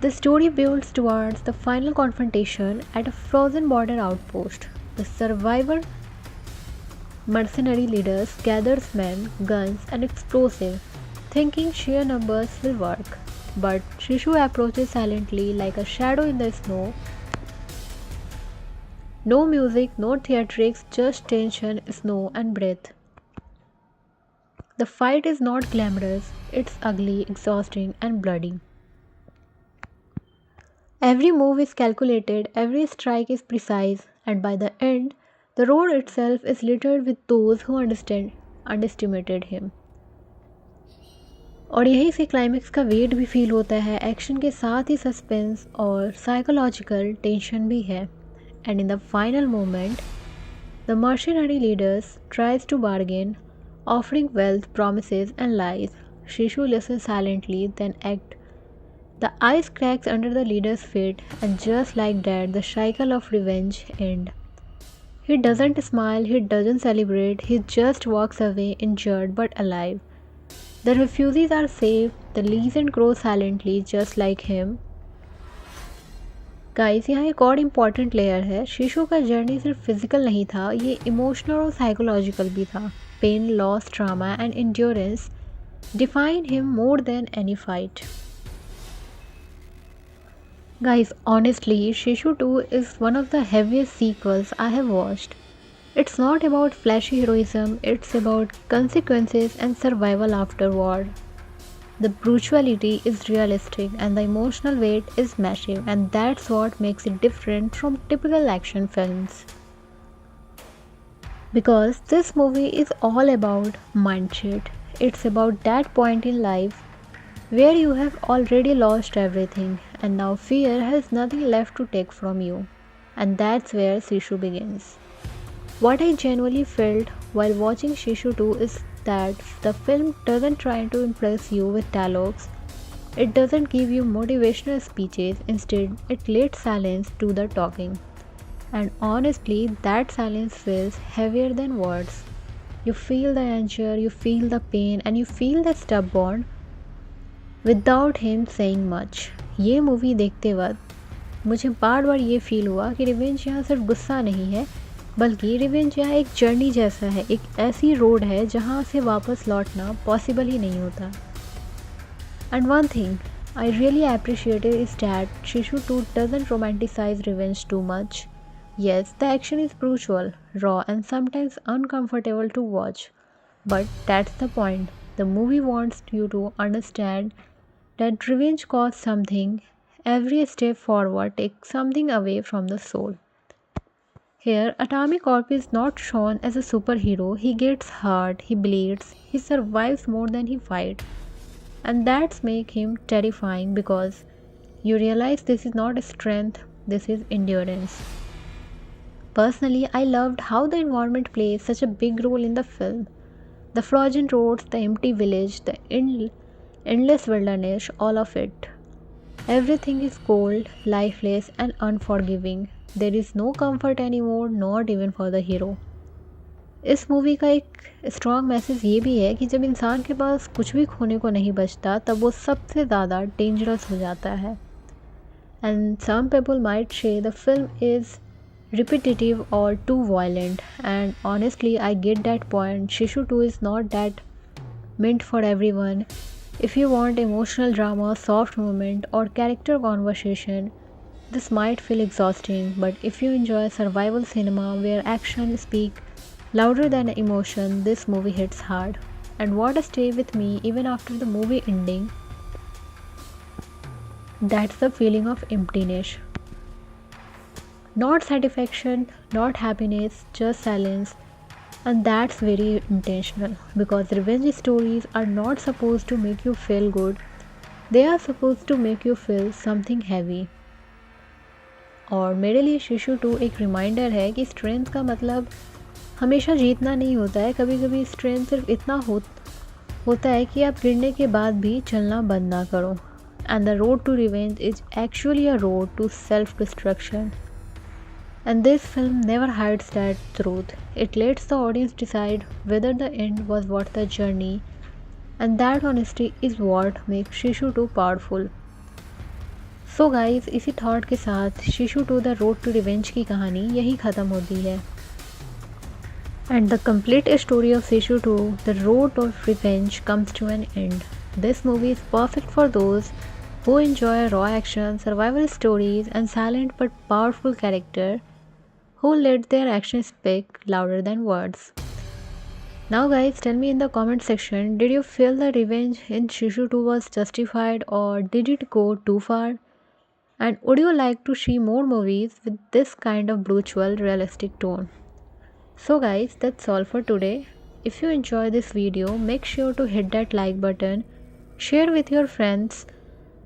A: The story builds towards the final confrontation at a frozen border outpost. The survivor mercenary leaders gathers men, guns, and explosives, thinking sheer numbers will work. But Shishu approaches silently like a shadow in the snow. No music, no theatrics, just tension, snow, and breath. The fight is not glamorous, it's ugly, exhausting, and bloody. Every move is calculated, every strike is precise, and by the end, the road itself is littered with those who underestimated him. और यहीं से climax का wait भी feel होता है। Action के साथ ही सस्पेंस और साइकोलॉजिकल टेंशन भी है। And in the final moment, the mercenary leaders tries to bargain, offering wealth, promises, and lies. Shishu listens silently, then acts. The ice cracks under the leader's feet, and just like that, the cycle of revenge ends. He doesn't smile, he doesn't celebrate, he just walks away injured but alive. The refugees are safe, the legend grows silently just like him. Guys, यहाँ एक और important layer है। शिशु का journey सिर्फ physical नहीं था, ये इमोशनल और साइकोलॉजिकल भी था। Pain, loss, trauma, and endurance define him more than any fight. Guys, honestly, Shishu 2 is one of the heaviest sequels I have watched. It's not about flashy heroism, it's about consequences and survival afterward. The brutality is realistic and the emotional weight is massive, and that's what makes it different from typical action films. Because this movie is all about mindset. It's about that point in life where you have already lost everything and now fear has nothing left to take from you. And that's where Shishu begins. What I genuinely felt while watching Shishu 2 is that the film doesn't try to impress you with dialogues. It doesn't give you motivational speeches. Instead, it lets silence do the talking. And honestly, that silence feels heavier than words. You feel the anger, you feel the pain, and you feel the stubborn without him saying much. ये movie देखते वक्त मुझे बार बार ये feel हुआ कि revenge यहाँ सिर्फ गुस्सा नहीं है, बल्कि रिवेंज यहाँ एक जर्नी जैसा है, एक ऐसी रोड है जहाँ से वापस लौटना पॉसिबल ही नहीं होता। And one thing I really appreciated is that Shishu 2 doesn't romanticize revenge too much. Yes, the action is brutal, raw, and sometimes uncomfortable to watch. But that's the point. The movie wants you to understand that revenge costs something. Every step forward takes something away from the soul. Here, Atomic Corp is not shown as a superhero. He gets hurt, he bleeds, he survives more than he fights. And that's make him terrifying because you realize this is not strength, this is endurance. Personally, I loved how the environment plays such a big role in the film. The frozen roads, the empty village, the endless wilderness, all of it. Everything is cold, lifeless, and unforgiving. There is no comfort anymore, not even for the hero. इस movie का एक strong message ये भी है कि जब इंसान के पास कुछ भी खोने को नहीं बचता तब वो सबसे ज़्यादा डेंजरस हो जाता है. And some people might say the film is repetitive or too violent, and honestly I get that point. Shishu 2 is not that meant for everyone. If you want emotional drama, soft movement, or character conversation, this might feel exhausting. But if you enjoy survival cinema where action speak louder than emotion, this movie hits hard. And what stay with me even after the movie ending, that's the feeling of emptiness. Not satisfaction, not happiness, just silence. And that's very intentional because revenge stories are not supposed to make you feel good, they are supposed to make you feel something heavy. और मेरे लिए शिशु 2 एक reminder है कि strength का मतलब हमेशा जीतना नहीं होता है. कभी कभी स्ट्रेंथ सिर्फ इतना होता है कि आप गिरने के बाद भी चलना बंद ना करो. And the road to revenge is actually a road to self destruction. And this film never hides that truth. It lets the audience decide whether the end was worth the journey, and that honesty is what makes Shishu 2 powerful. So guys, इसी thought के साथ शिशु 2 the road to revenge की कहानी यही ख़त्म होती है. And the complete story of Shishu 2, the road of revenge, comes to an end. This movie is perfect for those who enjoy raw action, survival stories, and silent but powerful character who let their actions speak louder than words. Now guys, tell me in the comment section, did you feel the revenge in Shishu 2 was justified or did it go too far? And would you like to see more movies with this kind of brutal, realistic tone? So guys, that's all for today. If you enjoy this video, make sure to hit that like button, share with your friends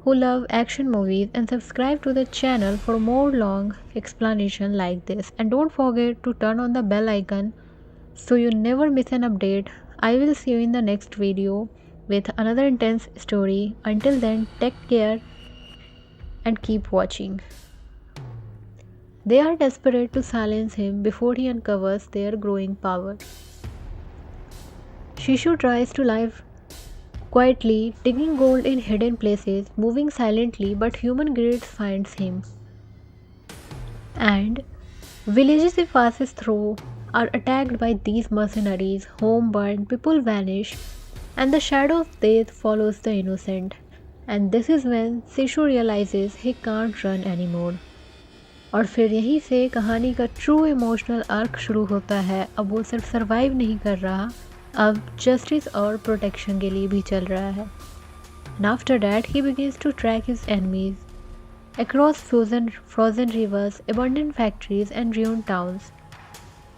A: who love action movies, and subscribe to the channel for more long explanation like this. And don't forget to turn on the bell icon so you never miss an update. I will see you in the next video with another intense story. Until then, take care and keep watching. They are desperate to silence him before he uncovers their growing power. Shishu tries to live quietly, digging gold in hidden places, moving silently, but human greed finds him. And villages he passes through are attacked by these mercenaries, home burned, people vanish, and the shadow of death follows the innocent. And this is when Shishu realizes he can't run anymore. और फिर यहीं से कहानी का true emotional arc शुरू होता है. अब वो सिर्फ सर्वाइव नहीं कर रहा, अब जस्टिस और प्रोटेक्शन के लिए भी चल रहा है. And after that, he begins to track his enemies across frozen rivers, abandoned factories, and ruined towns.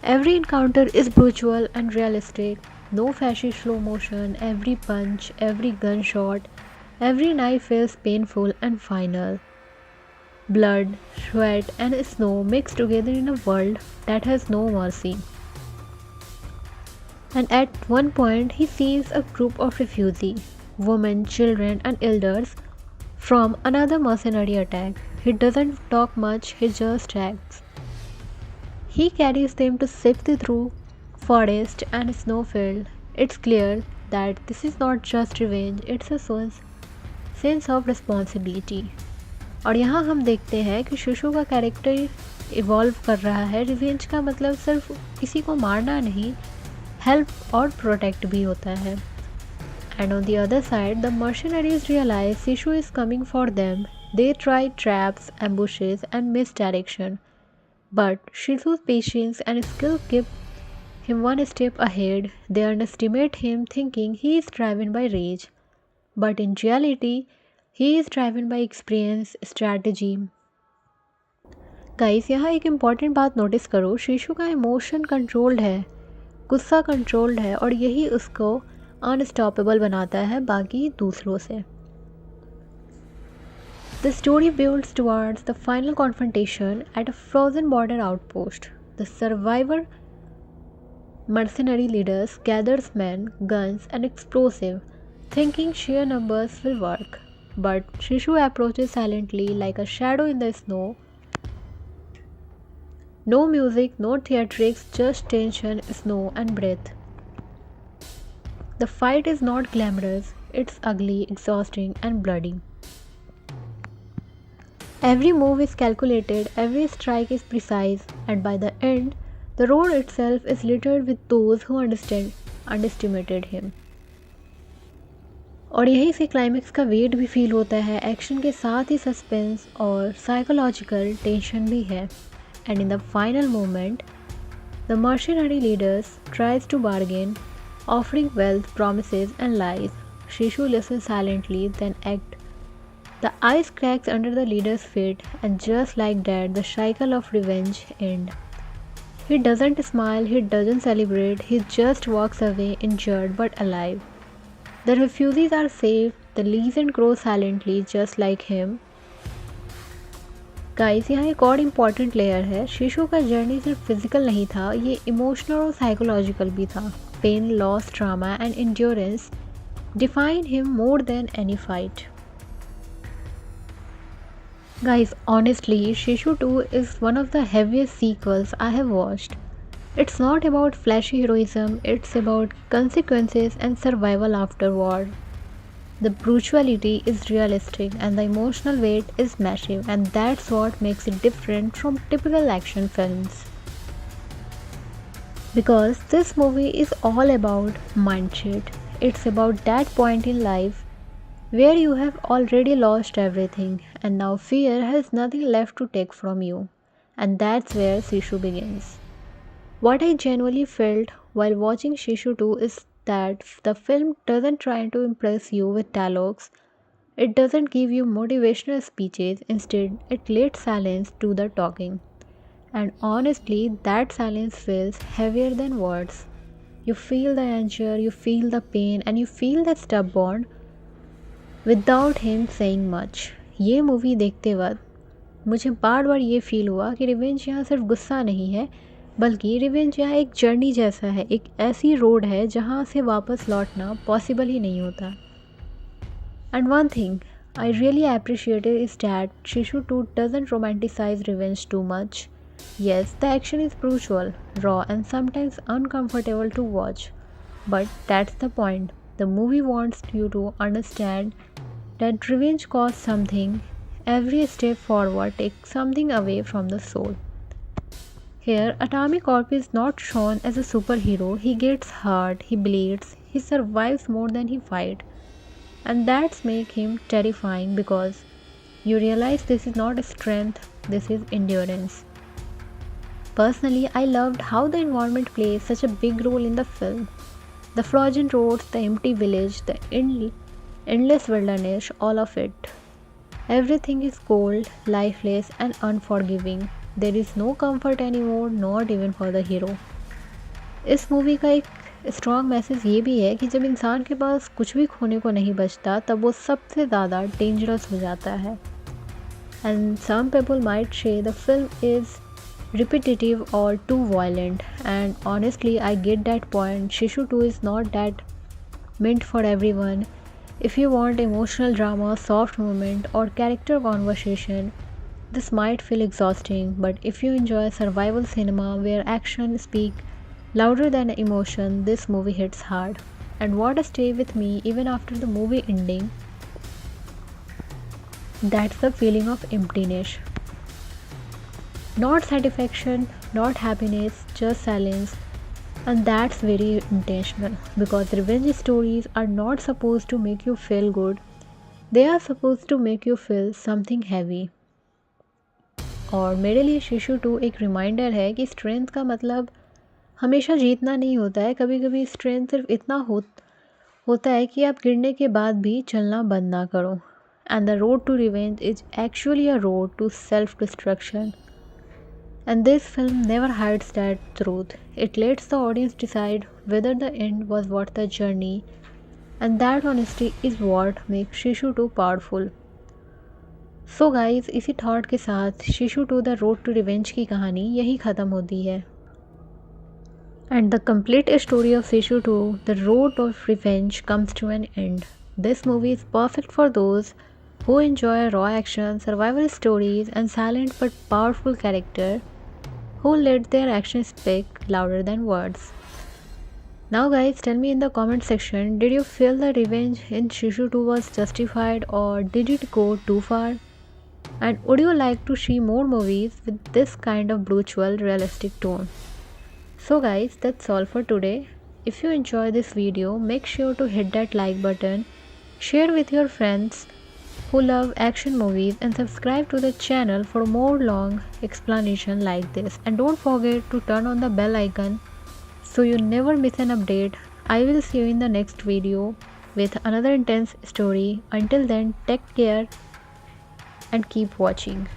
A: Every encounter is brutal and realistic. No flashy slow motion. Every punch, every gunshot, every knife feels painful and final. Blood, sweat, and snow mixed together in a world that has no mercy. And at one point he sees a group of refugees, women, children, and elders from another mercenary attack. He doesn't talk much, he just acts. He carries them to safety through forest and snowfield. It's clear that this is not just revenge, it's a sense of responsibility. और यहाँ हम देखते हैं कि शिशु का character evolve कर रहा है. रिवेंज का मतलब सिर्फ किसी को मारना नहीं, हेल्प और प्रोटेक्ट भी होता है. And on the other side, the mercenaries realise Shishu is coming for them. They try traps, ambushes, and misdirection, but Shishu's patience and skill keep him one step ahead. They underestimate him, thinking he is driven by rage, but in reality, he is driven by experience, strategy. Guys, यहाँ एक important बात notice करो. शिशु का emotion controlled है, गुस्सा controlled है, और यही उसको अनस्टॉपेबल बनाता है बाकी दूसरों से. The story builds towards the final confrontation at a frozen border outpost. The survivor mercenary leaders gathers men, guns, and explosives, thinking sheer numbers will work. But Shishu approaches silently like a shadow in the snow. No music, no theatrics, just tension, snow, and breath. The fight is not glamorous, it's ugly, exhausting, and bloody. Every move is calculated, every strike is precise, and by the end, the road itself is littered with those who underestimated him. और यहीं से climax का wait भी feel होता है, action के साथ ही सस्पेंस और साइकोलॉजिकल टेंशन भी है. And in the final moment the mercenary leaders tries to bargain, offering wealth, promises, and lies. Shishu listens silently, then acts. The ice cracks under the leader's feet, and just like that, the cycle of revenge ends. He doesn't smile, he doesn't celebrate, he just walks away injured but alive. The refugees are safe, the legend grows silently just like him. Guys यहाँ एक और important layer है. शीशु का journey सिर्फ physical नहीं था, ये emotional और साइकोलॉजिकल भी था. Pain, loss, trauma and endurance define him more than any fight. Guys, honestly, Shishu 2 is one of the heaviest sequels I have watched. It's not about flashy heroism, it's about consequences and survival after war. The brutality is realistic and the emotional weight is massive, and that's what makes it different from typical action films. Because this movie is all about mindset. It's about that point in life where you have already lost everything and now fear has nothing left to take from you. And that's where Shishu begins. What I genuinely felt while watching Shishu 2 is that the film doesn't try to impress you with dialogues. It doesn't give you motivational speeches, instead, it lets silence do the talking. And honestly, that silence feels heavier than words. You feel the anger, you feel the pain, and you feel the stubborn without him saying much. ये movie देखते वक्त मुझे बार बार ये feel हुआ कि revenge यहाँ सिर्फ गुस्सा नहीं है, बल्कि रिवेंज यहाँ एक जर्नी जैसा है, एक ऐसी रोड है जहाँ से वापस लौटना पॉसिबल ही नहीं होता. And one thing I really appreciated is that Shishu 2 doesn't romanticize revenge too much. Yes, the action is brutal, raw, and sometimes uncomfortable to watch. But that's the point. The movie wants you to understand that revenge costs something. Every step forward takes something away from the soul. Here, Atomic Corp is not shown as a superhero. He gets hurt, he bleeds, he survives more than he fights. And that's make him terrifying because you realize this is not strength, this is endurance. Personally, I loved how the environment plays such a big role in the film. The frozen roads, the empty village, the endless wilderness, all of it. Everything is cold, lifeless, and unforgiving. There is no comfort anymore, not even for the hero. इस movie का एक strong message ये भी है कि जब इंसान के पास कुछ भी खोने को नहीं बचता तब वो सबसे ज़्यादा डेंजरस हो जाता है. And some people might say the film is repetitive or too violent, and honestly I get that point. Shishu 2 is not that meant for everyone. If you want emotional drama, soft moment, or character conversation, this might feel exhausting, but if you enjoy survival cinema where action speak louder than emotion, this movie hits hard. And what stay with me even after the movie ending, that's the feeling of emptiness. Not satisfaction, not happiness, just silence. And that's very intentional because revenge stories are not supposed to make you feel good. They are supposed to make you feel something heavy. और मेरे लिए शिशु 2 एक reminder है कि strength का मतलब हमेशा जीतना नहीं होता है. कभी कभी स्ट्रेंथ सिर्फ इतना होता है कि आप गिरने के बाद भी चलना बंद ना करो. And the road to revenge is actually a road to self-destruction. And this film never hides that truth. It lets the audience decide whether the end was worth the journey, and that honesty is what makes Shishu 2 powerful. So guys, इसी thought के साथ Shishu 2 The Road to Revenge की कहानी यही ख़त्म होती है. And the complete story of Shishu 2 The Road of Revenge comes to an end. This movie is perfect for those who enjoy raw action, survival stories, and silent but powerful character who let their actions speak louder than words. Now, guys, tell me in the comment section, did you feel the revenge in Shishu 2 was justified or did it go too far? And would you like to see more movies with this kind of brutal, realistic tone? So, guys, that's all for today. If you enjoy this video, make sure to hit that like button, share with your friends who love action movies, and subscribe to the channel for more long explanation like this. And don't forget to turn on the bell icon so you never miss an update. I will see you in the next video with another intense story. Until then, take care and keep watching.